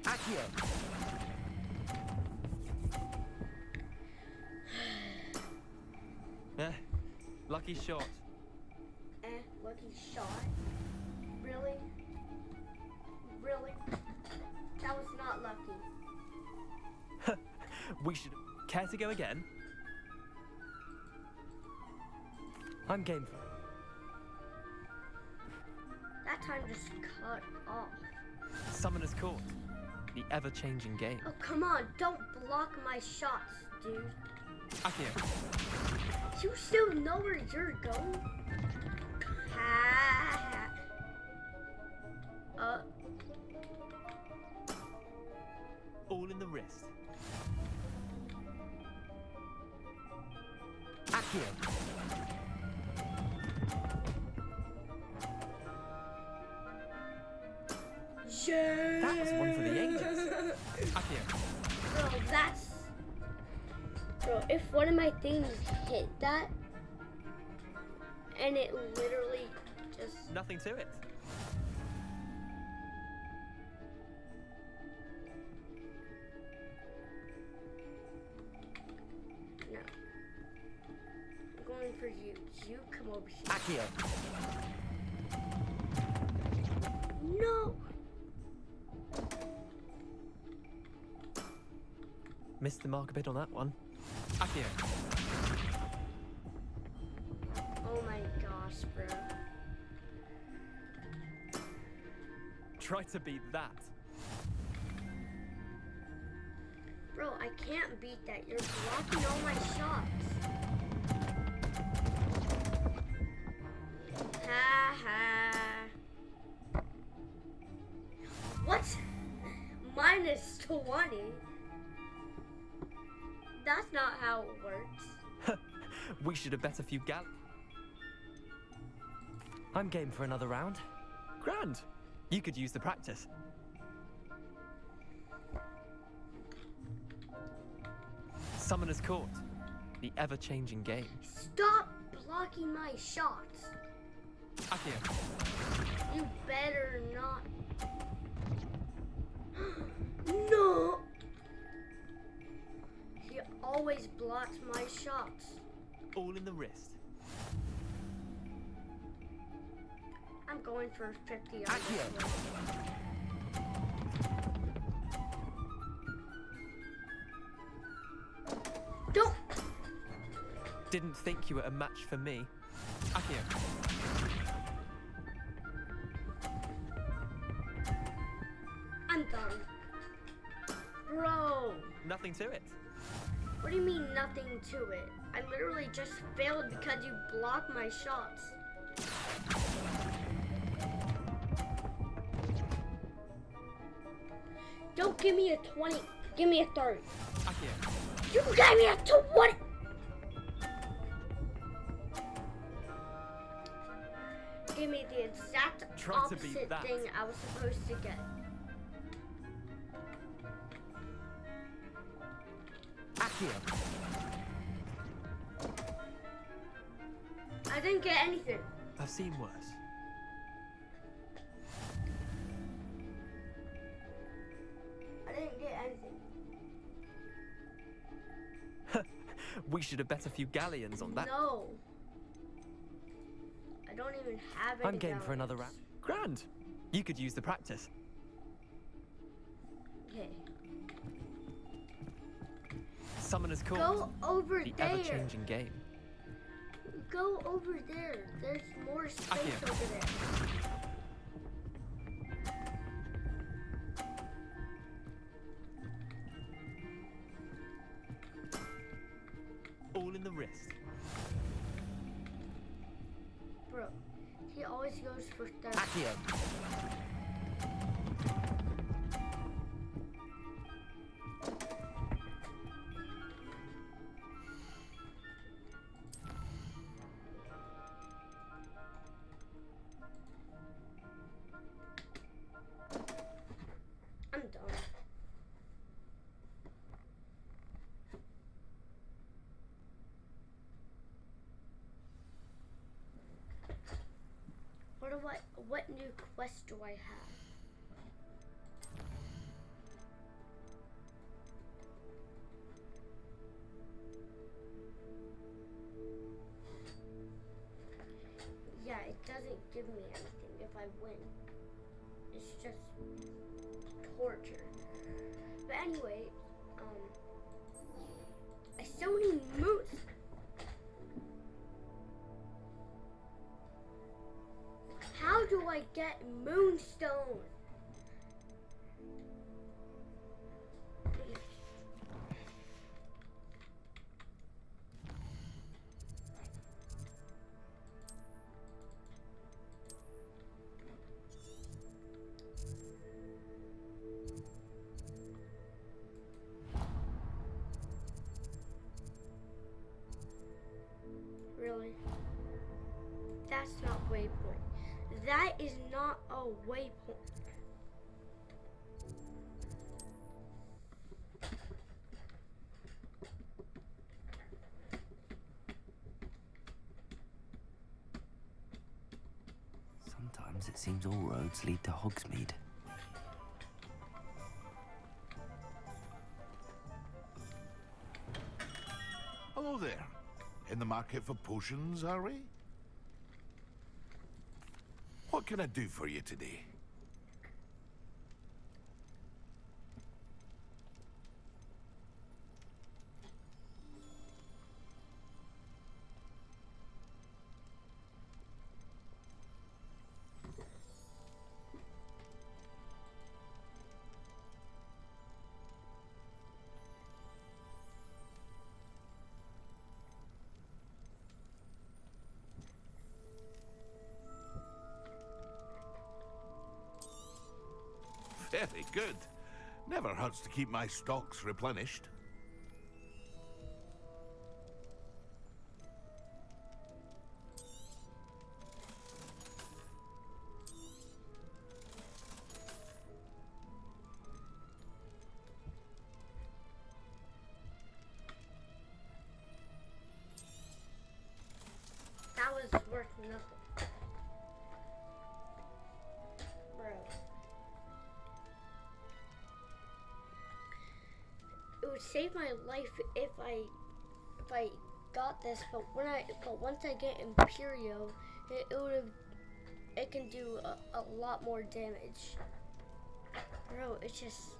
Akio. Lucky shot. Lucky shot. Really? Really? That was not lucky. We should. Care to go again? I'm game for it. That time just cut off. Summoner's Court. The ever-changing game. Oh, come on. Don't block my shots, dude. Akio. You still know where you're going? All in the wrist. Akio. Yeah. That was one for the ages. Akio. Bro, that's... Bro, if one of my things hit that, and it literally just... Nothing to it. No. I'm going for you. You come over here. Akio. No! Missed the mark a bit on that one. Akio. Oh my gosh, bro. Try to beat that. Bro, I can't beat that. You're blocking all my shots. Ha ha. What? Minus 20? That's not how it works. We should have bet a few gal. I'm game for another round. Grand. You could use the practice. Summoner's Court. The ever-changing game. Stop blocking my shots. Akio. You better not. No! He always blocks my shots. All in the wrist. I'm going for 50 on this Akio. one. Don't! Didn't think you were a match for me. Akio. I'm done. Bro! Nothing to it. What do you mean nothing to it? I literally just failed because you blocked my shots. Don't give me a 20. Give me a 30. Akio. You gave me a 20. Give me the exact Try to beat opposite that. thing I was supposed to get. Accio. I didn't get anything. I've seen worse. I didn't get anything. We should have bet a few galleons on that. No. I don't even have any. I'm game for another round. Grand. You could use the practice. Okay. Summoner's Court. Go over the there. ever-changing game. Go over there. There's more space Accio. over there. All in the wrist. Bro, he always goes for third. Accio. I'm done. What new quest do I have? Yeah, it doesn't give me anything if I win. It's just torture. But anyway, I still need moons. How do I get moonstone? Really? That's not waypoint. That is not a waypoint. Sometimes it seems all roads lead to Hogsmeade. Hello there. In the market for potions, are we? What can I do for you today? Very good. Never hurts to keep my stocks replenished. That was worth nothing. Bro. It would save my life if I got this, but once I get Imperio, it can do a lot more damage. Bro, it's just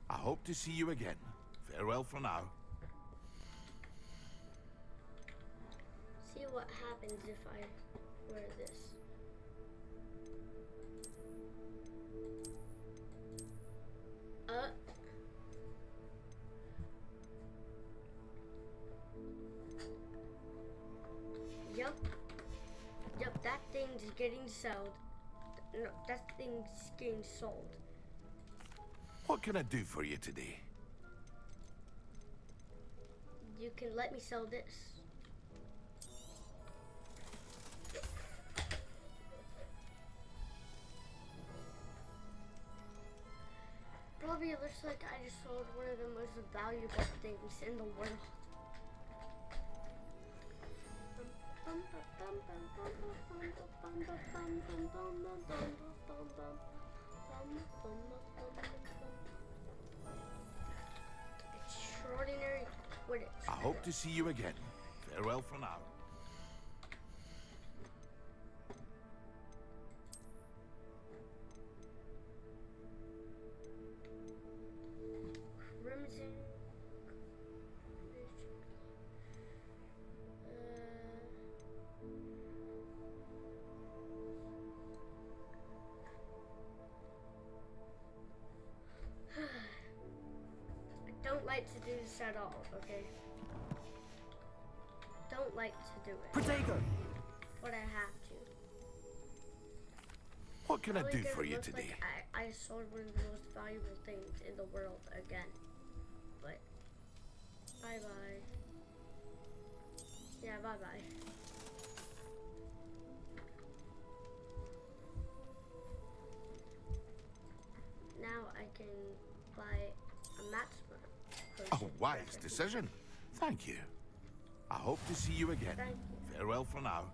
I hope to see you again. Farewell for now. see what happens if I wear this. Yep, that thing's getting sold. No, that thing's getting sold. What can I do for you today? You can let me sell this. Probably looks like I just sold one of the most valuable things in the world. Extraordinary Quidditch. I hope to see you again. Farewell for now. Crimson. I don't like to do this at all, okay? Don't like to do it. Protego! But I have to. What can I Probably do gonna for you look today? Like I sold one of the most valuable things in the world again. But bye bye. Yeah, bye bye. Now I can buy a match. A wise decision. Thank you. I hope to see you again. Thank you. Farewell for now.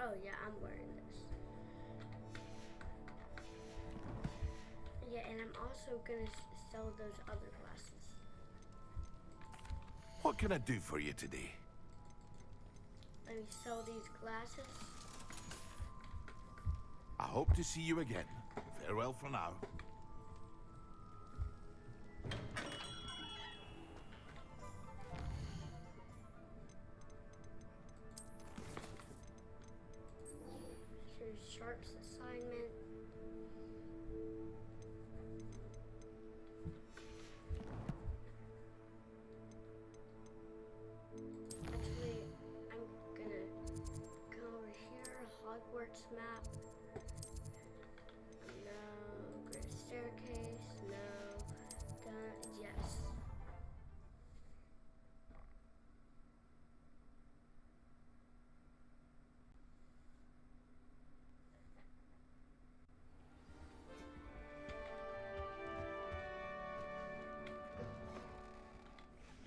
Oh yeah, I'm wearing this. Yeah, and I'm also gonna sell those other glasses. What can I do for you today? Let me sell these glasses. I hope to see you again. Farewell for now. Here's Sharp's assignment. Actually, I'm gonna go over here, Hogwarts map. No, great staircase, no, done, yes.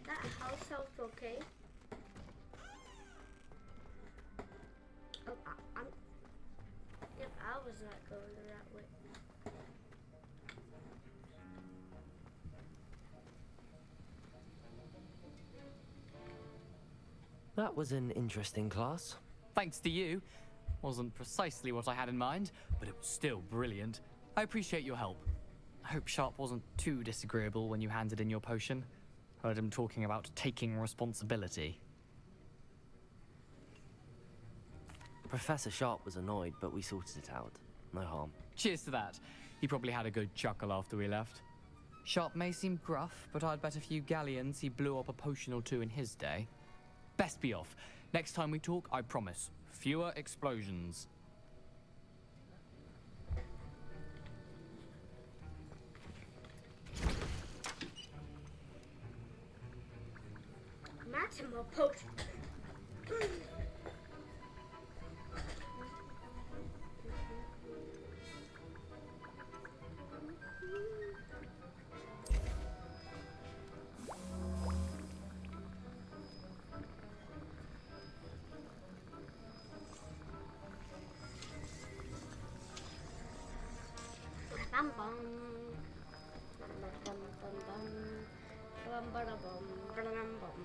That house felt okay. Oh, I'm. Yep, I was not going the right way. That was an interesting class. Thanks to you. Wasn't precisely what I had in mind, but it was still brilliant. I appreciate your help. I hope Sharp wasn't too disagreeable when you handed in your potion. Heard him talking about taking responsibility. Professor Sharp was annoyed, but we sorted it out. No harm. Cheers to that. He probably had a good chuckle after we left. Sharp may seem gruff, but I'd bet a few galleons he blew up a potion or two in his day. Best be off. Next time we talk, I promise, fewer explosions. Maximum potion. Bum bum. Bum bum bum bum. Bum bum bum bum bum.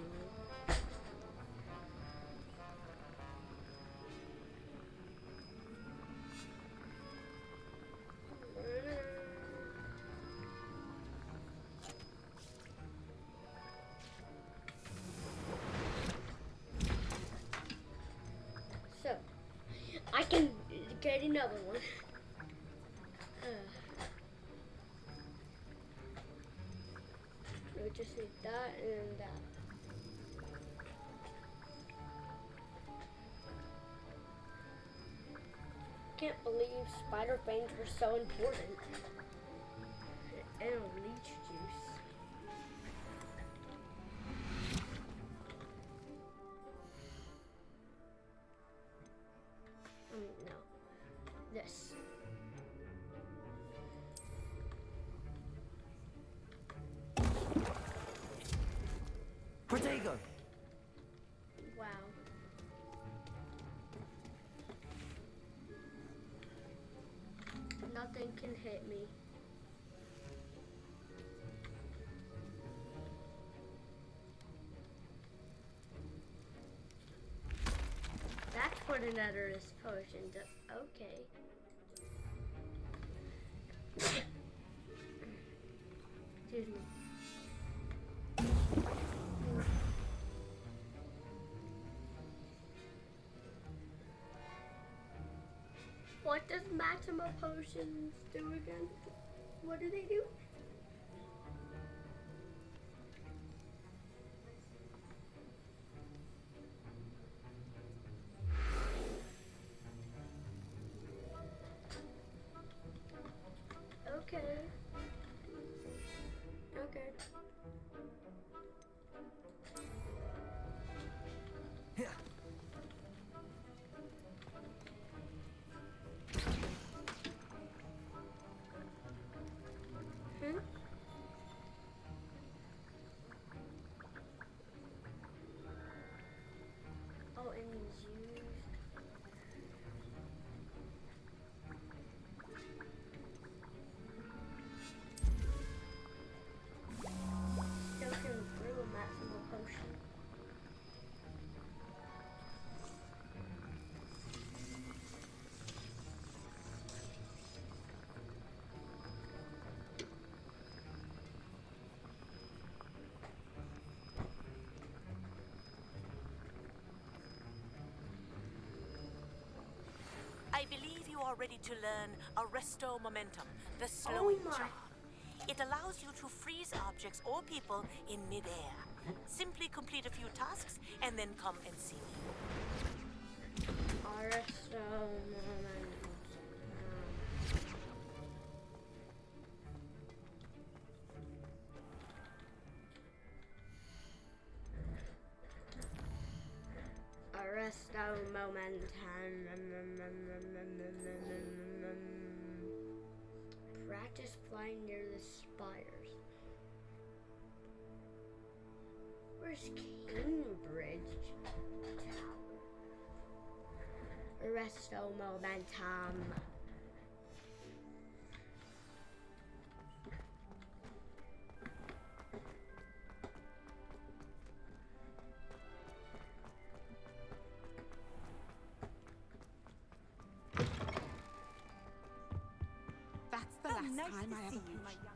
made another one. We just need that and that. Can't believe spider fangs were so important. And leech juice. No. This. Protego! Wow. Nothing can hit me. That's what an Netherist potion does. Okay. Excuse me. What does Maxima potions do again? What do they do? Okay. Okay. Yeah. Oh, it means use. Still can brew a maximal potion. I believe you are ready to learn Arresto Momentum, the slowing charm. It allows you to freeze objects or people in midair. Simply complete a few tasks and then come and see me. Arresto Momentum. Arresto Momentum. Practice flying near the spires. Where's Cambridge Tower? Arresto Momentum. That's the last nice time to I see ever you, pushed. my young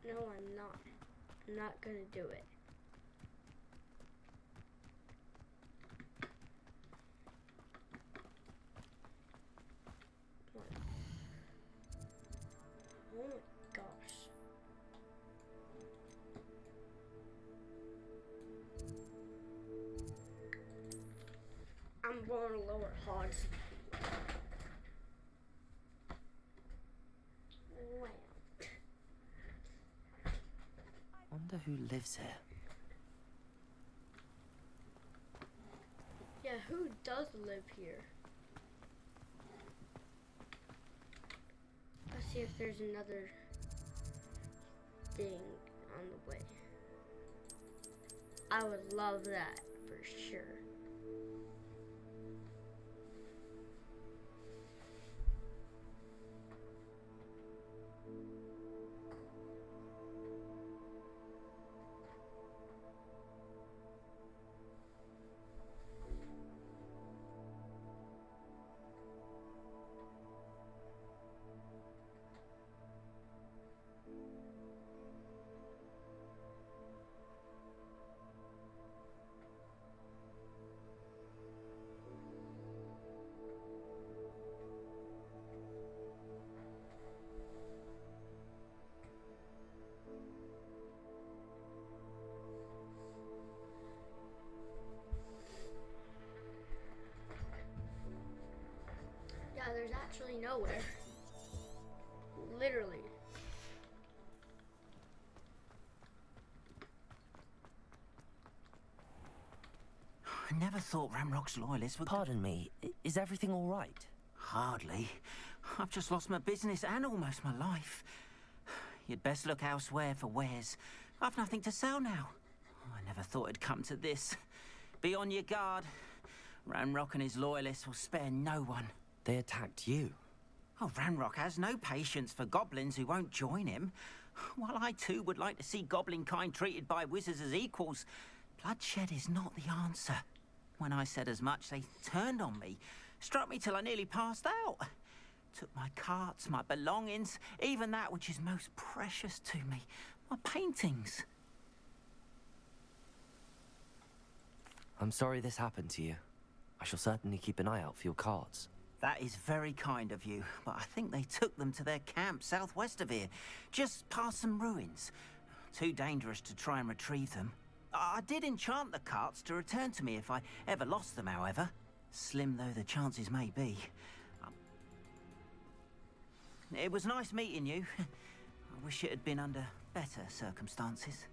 No, I'm not. I'm not gonna do it. What? Oh my gosh. I'm going to lower hogs. Wow. Wonder who lives here. Yeah, who does live here? Let's see if there's another thing on the way. I would love that for sure. Yeah, there's actually nowhere. Literally. I never thought Ramrock's loyalists would... Pardon me, is everything all right? Hardly. I've just lost my business and almost my life. You'd best look elsewhere for wares. I've nothing to sell now. I never thought it'd come to this. Be on your guard. Ranrock and his loyalists will spare no one. They attacked you. Oh, Ranrock has no patience for goblins who won't join him. While I too would like to see goblin kind treated by wizards as equals, bloodshed is not the answer. When I said as much, they turned on me, struck me till I nearly passed out. Took my carts, my belongings, even that which is most precious to me, my paintings. I'm sorry this happened to you. I shall certainly keep an eye out for your carts. That is very kind of you, but I think they took them to their camp southwest of here, just past some ruins. Too dangerous to try and retrieve them. I did enchant the carts to return to me if I ever lost them, however. Slim though the chances may be. It was nice meeting you. I wish it had been under better circumstances.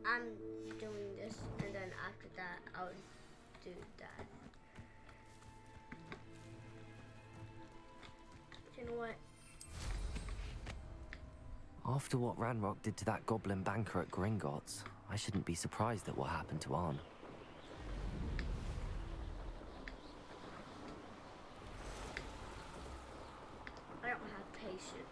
I'm doing this, and then after that, I'll do that. You know what? After what Ranrock did to that goblin banker at Gringotts, I shouldn't be surprised at what happened to Arn. I don't have patience.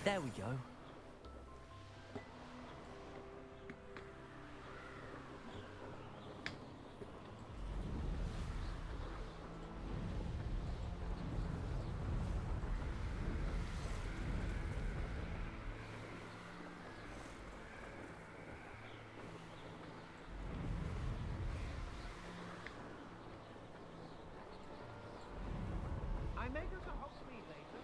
There we go. I may go to Hogsmeade later.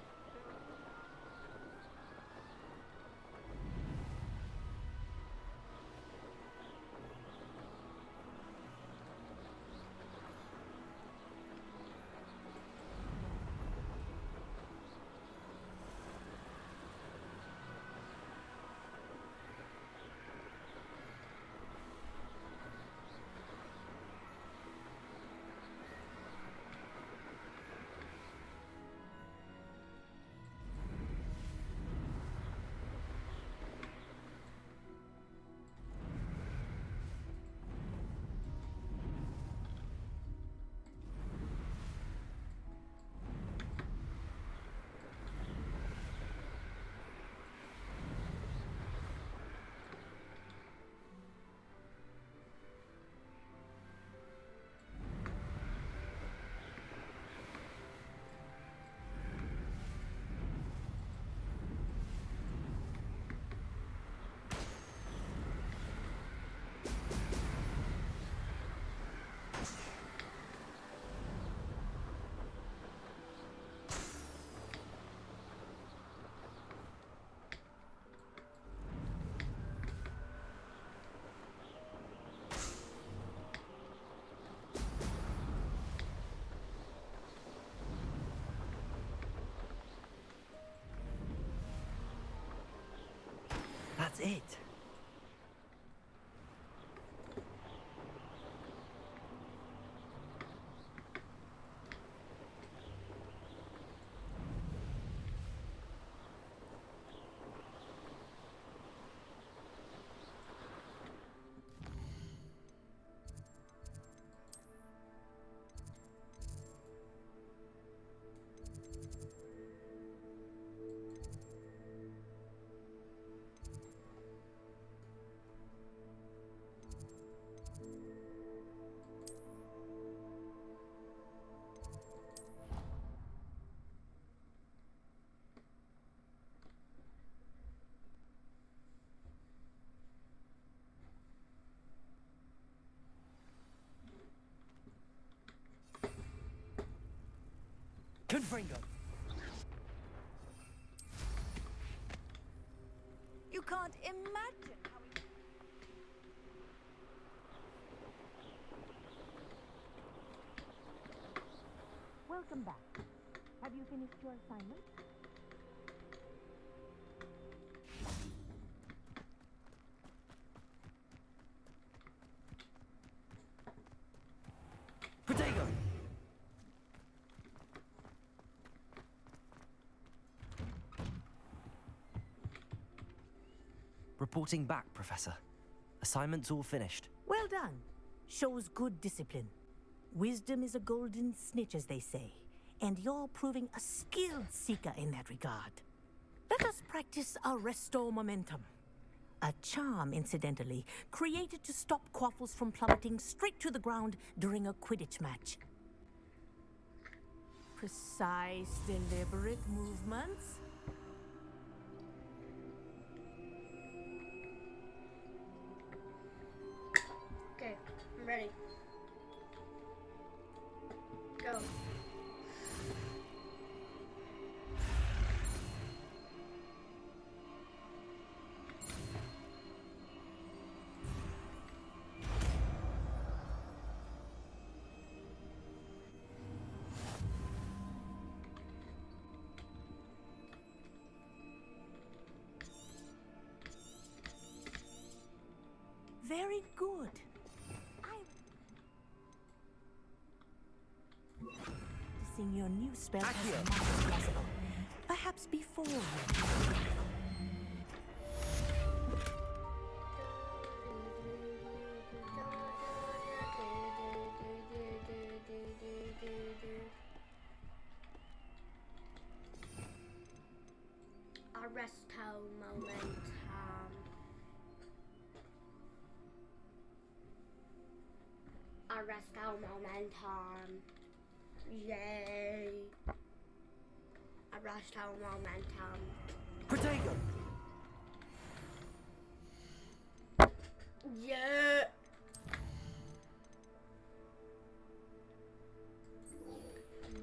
it. Confringo. You can't imagine how Welcome back. Have you finished your assignment? Protego! Reporting back, Professor. Assignment's all finished. Well done. Shows good discipline. Wisdom is a golden snitch, as they say, and you're proving a skilled seeker in that regard. Let us practice Arresto Momentum. A charm, incidentally, created to stop quaffles from plummeting straight to the ground during a Quidditch match. Precise, deliberate movements. Okay, I'm ready. Go. Very good. Practicing your new spell as much as possible. Perhaps before. Arresto Momentum. Arresto Momentum. Yay. Arresto Momentum. Protego! Yeah.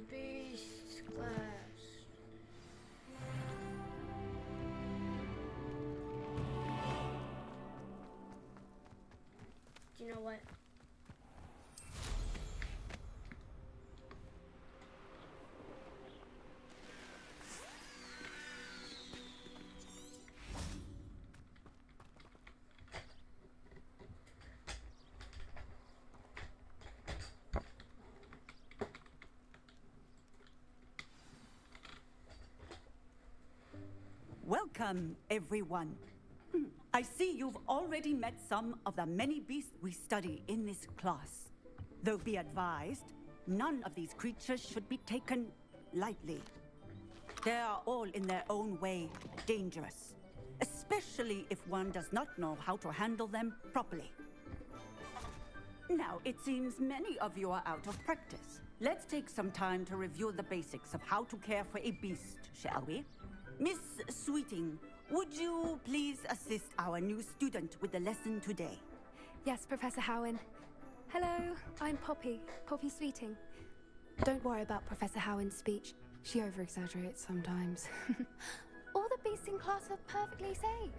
Beast class. Do you know what? Welcome, everyone. I see you've already met some of the many beasts we study in this class. Though be advised, none of these creatures should be taken lightly. They are all in their own way dangerous, especially if one does not know how to handle them properly. Now, it seems many of you are out of practice. Let's take some time to review the basics of how to care for a beast, shall we? Miss Sweeting, would you please assist our new student with the lesson today? Yes, Professor Howen. Hello, I'm Poppy Sweeting. Don't worry about Professor Howen's speech. She over-exaggerates sometimes. All the beasts in class are perfectly safe.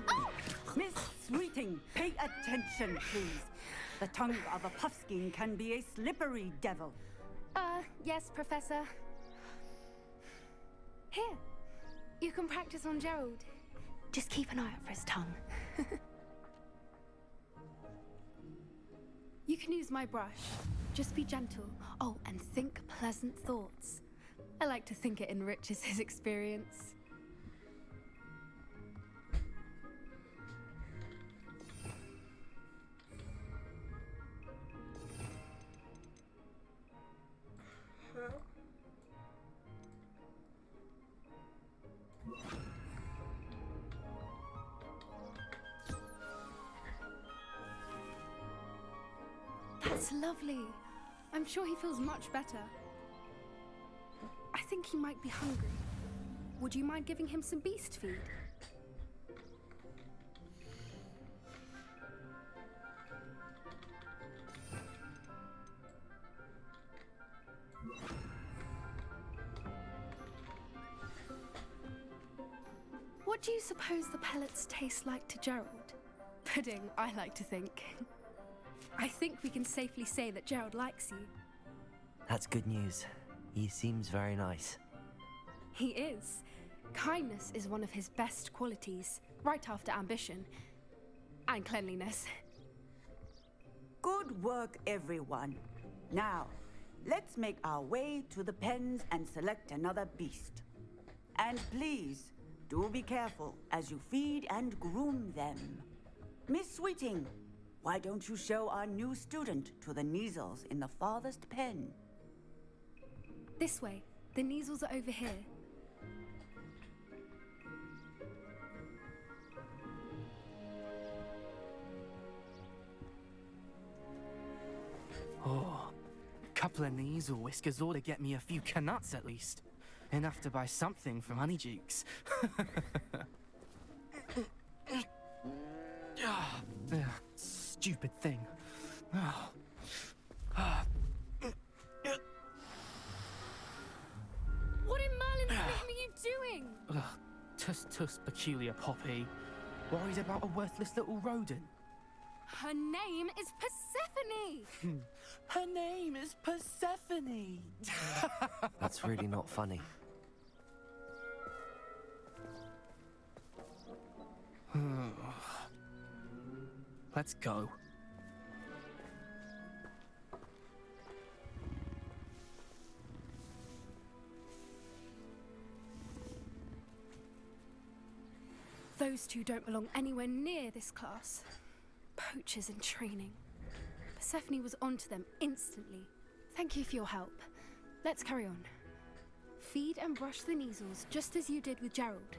Oh! Miss Sweeting, pay attention, please. The tongue of a puffskein can be a slippery devil. Yes, Professor. Here, you can practice on Gerald. Just keep an eye out for his tongue. You can use my brush. Just be gentle. Oh, and think pleasant thoughts. I like to think it enriches his experience. That's lovely. I'm sure he feels much better. I think he might be hungry. Would you mind giving him some beast feed? What do you suppose the pellets taste like to Gerald? Pudding, I like to think. I think we can safely say that Gerald likes you. That's good news. He seems very nice. He is. Kindness is one of his best qualities, right after ambition. And cleanliness. Good work, everyone. Now, let's make our way to the pens and select another beast. And please, do be careful as you feed and groom them. Miss Sweeting, why don't you show our new student to the Neasels in the farthest pen? This way. The Neasels are over here. Oh, a couple of Neasel whiskers ought to get me a few canuts at least. Enough to buy something from Honeydukes. Stupid thing. What in Merlin's name are you doing? Tuss, peculiar Poppy. Worried about a worthless little rodent. Her name is Persephone! Her name is Persephone! That's really not funny. Let's go. Those two don't belong anywhere near this class. Poachers in training. Persephone was onto them instantly. Thank you for your help. Let's carry on. Feed and brush the Neasels just as you did with Gerald.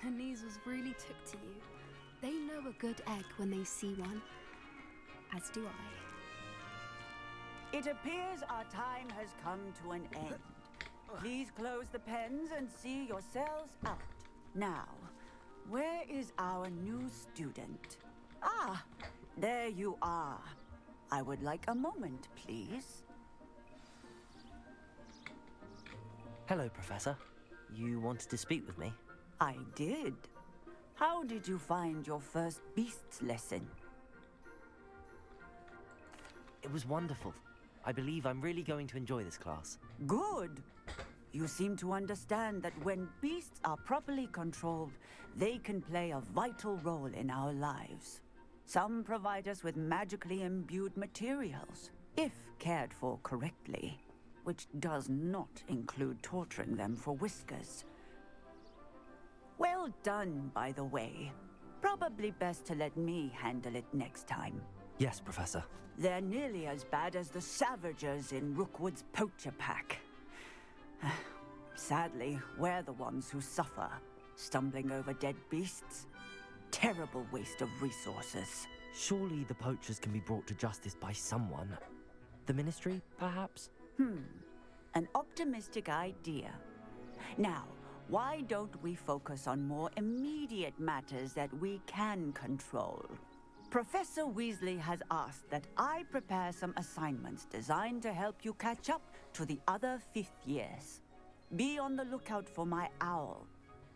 The Neasels really took to you. They know a good egg when they see one. As do I. It appears our time has come to an end. Please close the pens and see yourselves out. Now, where is our new student? Ah, there you are. I would like a moment, please. Hello, Professor. You wanted to speak with me? I did. How did you find your first beasts lesson? It was wonderful. I believe I'm really going to enjoy this class. Good. You seem to understand that when beasts are properly controlled, they can play a vital role in our lives. Some provide us with magically imbued materials, if cared for correctly, which does not include torturing them for whiskers. Well done, by the way. Probably best to let me handle it next time. Yes, Professor. They're nearly as bad as the Savagers in Rookwood's poacher pack. Sadly, we're the ones who suffer, stumbling over dead beasts. Terrible waste of resources. Surely the poachers can be brought to justice by someone. The Ministry, perhaps? An optimistic idea. Now, why don't we focus on more immediate matters that we can control? Professor Weasley has asked that I prepare some assignments designed to help you catch up to the other 5th years. Be on the lookout for my owl.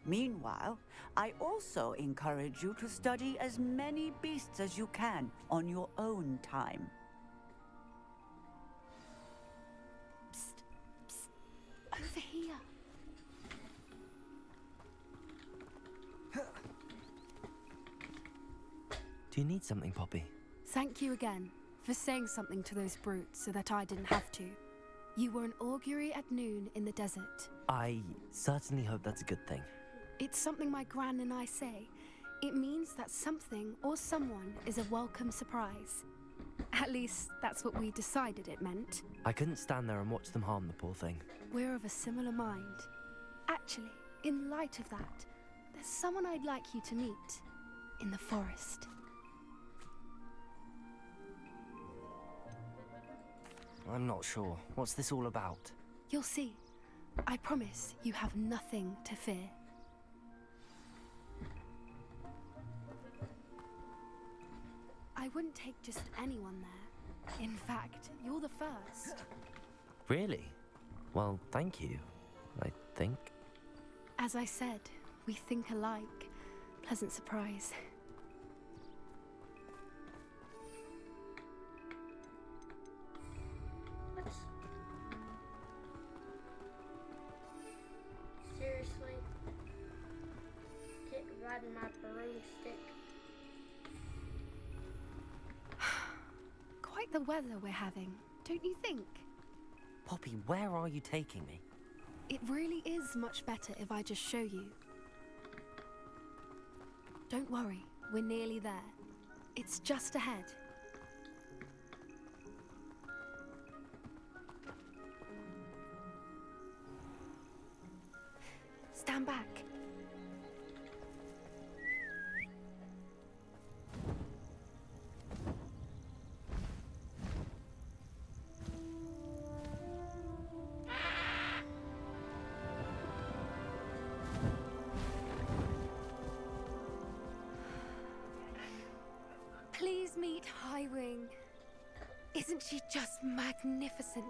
Meanwhile, I also encourage you to study as many beasts as you can on your own time. Over here. Do you need something, Poppy? Thank you again for saying something to those brutes so that I didn't have to. You were an augury at noon in the desert. I certainly hope that's a good thing. It's something my gran and I say. It means that something or someone is a welcome surprise. At least, that's what we decided it meant. I couldn't stand there and watch them harm the poor thing. We're of a similar mind. Actually, in light of that, there's someone I'd like you to meet in the forest. I'm not sure. What's this all about? You'll see. I promise you have nothing to fear. I wouldn't take just anyone there. In fact, you're the first. Really? Well, thank you, I think. As I said, we think alike. Pleasant surprise. Seriously? Get riding my broomstick. Quite the weather we're having, don't you think? Poppy, where are you taking me? It really is much better if I just show you. Don't worry, we're nearly there. It's just ahead. Stand back. Please meet Highwing. Isn't she just magnificent?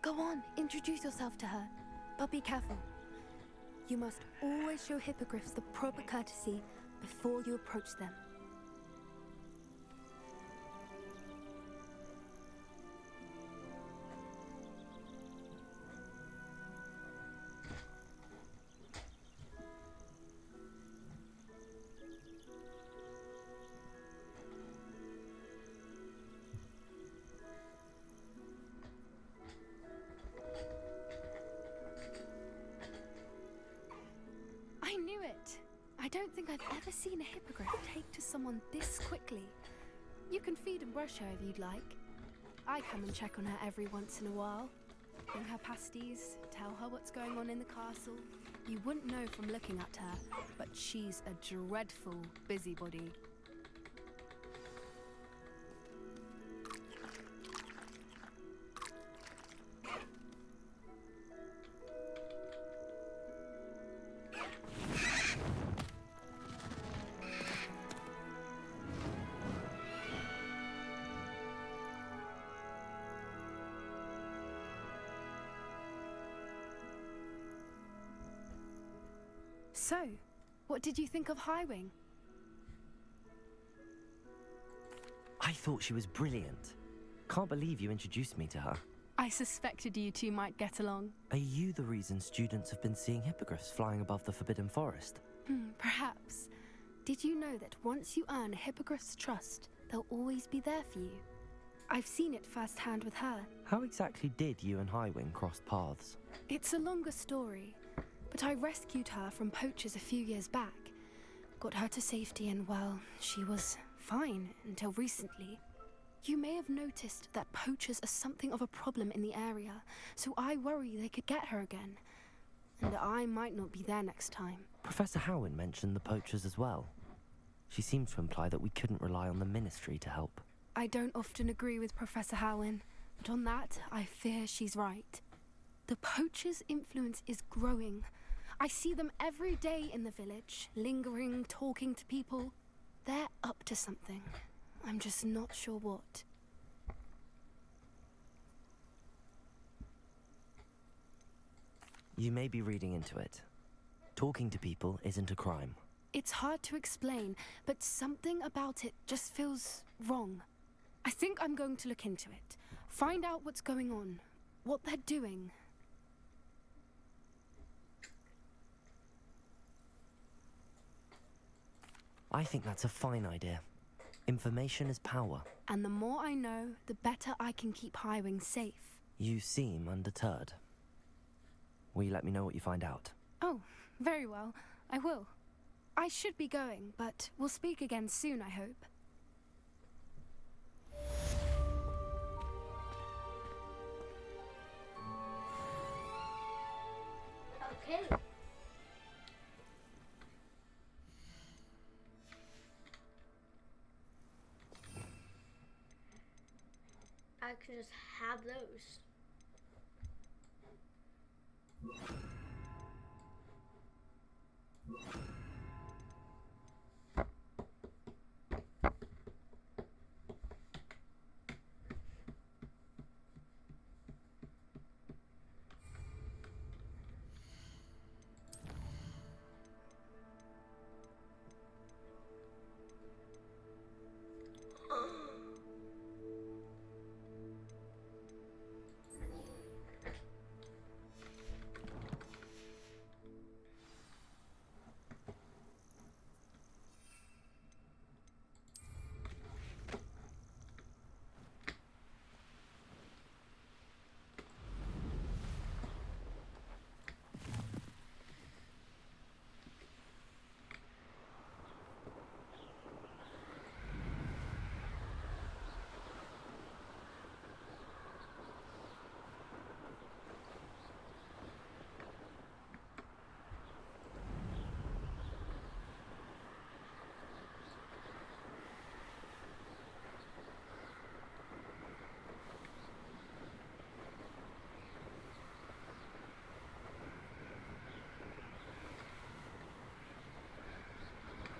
Go on, introduce yourself to her. But be careful. You must always show hippogriffs the proper courtesy before you approach them. I knew it! I don't think I've ever seen a hippogriff take to someone this quickly. You can feed and brush her if you'd like. I come and check on her every once in a while. Bring her pasties, tell her what's going on in the castle. You wouldn't know from looking at her, but she's a dreadful busybody. So, what did you think of Highwing? I thought she was brilliant. Can't believe you introduced me to her. I suspected you two might get along. Are you the reason students have been seeing hippogriffs flying above the Forbidden Forest? Perhaps. Did you know that once you earn a hippogriff's trust, they'll always be there for you? I've seen it firsthand with her. How exactly did you and Highwing cross paths? It's a longer story, but I rescued her from poachers a few years back. Got her to safety and, well, she was fine until recently. You may have noticed that poachers are something of a problem in the area, so I worry they could get her again. And I might not be there next time. Professor Howin mentioned the poachers as well. She seemed to imply that we couldn't rely on the Ministry to help. I don't often agree with Professor Howin, but on that, I fear she's right. The poachers' influence is growing. I see them every day in the village, lingering, talking to people. They're up to something. I'm just not sure what. You may be reading into it. Talking to people isn't a crime. It's hard to explain, but something about it just feels wrong. I think I'm going to look into it. Find out what's going on, what they're doing. I think that's a fine idea. Information is power. And the more I know, the better I can keep Highwing safe. You seem undeterred. Will you let me know what you find out? Oh, very well. I will. I should be going, but we'll speak again soon, I hope. Okay. I could just have those.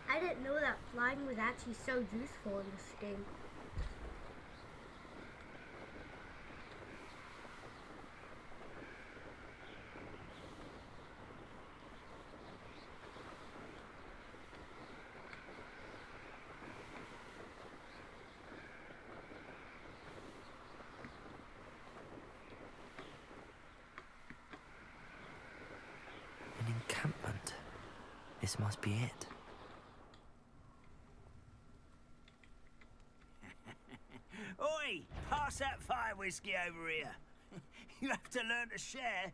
I didn't know that flying was actually so useful in this game. An encampment. This must be it. Oi! Pass that fire whiskey over here. You have to learn to share.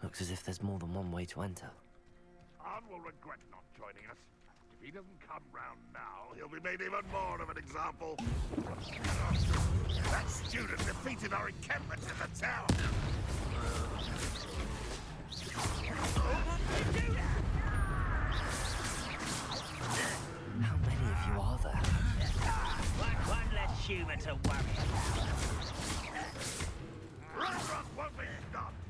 Looks as if there's more than one way to enter. Arn will regret not joining us. If he doesn't come round now, he'll be made even more of an example. That student defeated our encampment in the town. How many of you are there? One less human to worry about. Rock won't be stopped.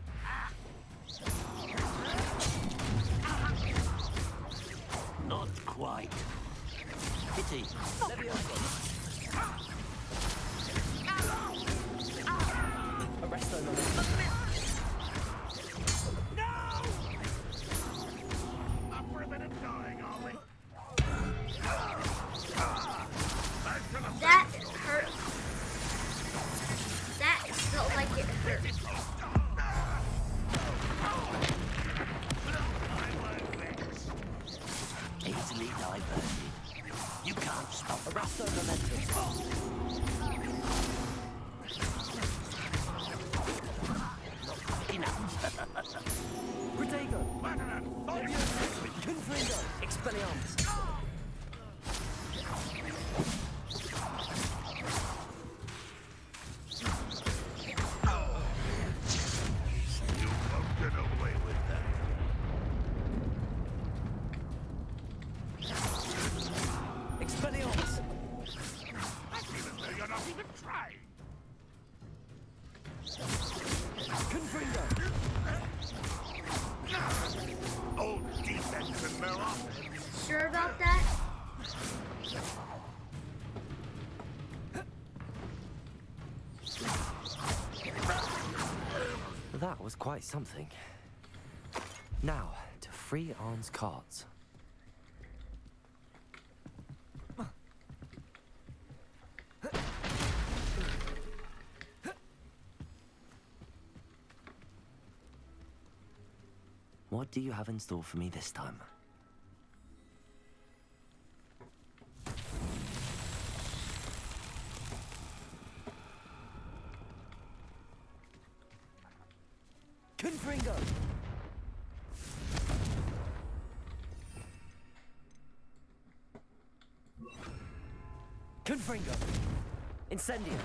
Not quite. Pity. Arrest them. No! Up for a bit of dying, are we? That hurt. That felt like it hurt. Easily diverted. You can't stop. Arrest them and then quite something. Now, to free Arn's cards. What do you have in store for me this time? Confringo! Confringo! Incendio!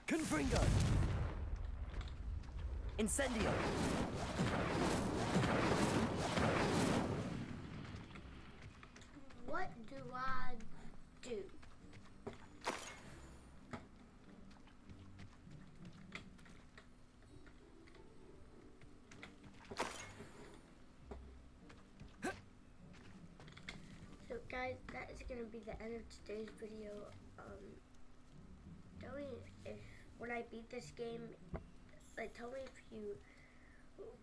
Confringo! Incendio! What do I do? So guys, that is going to be the end of today's video. Tell me if, when I beat this game, like tell me if you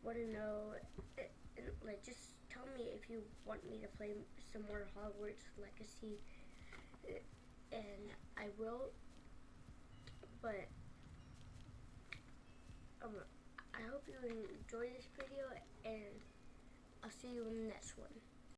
want to know, like just tell me if you want me to play some more Hogwarts Legacy, and I will, but I hope you enjoy this video, and I'll see you in the next one.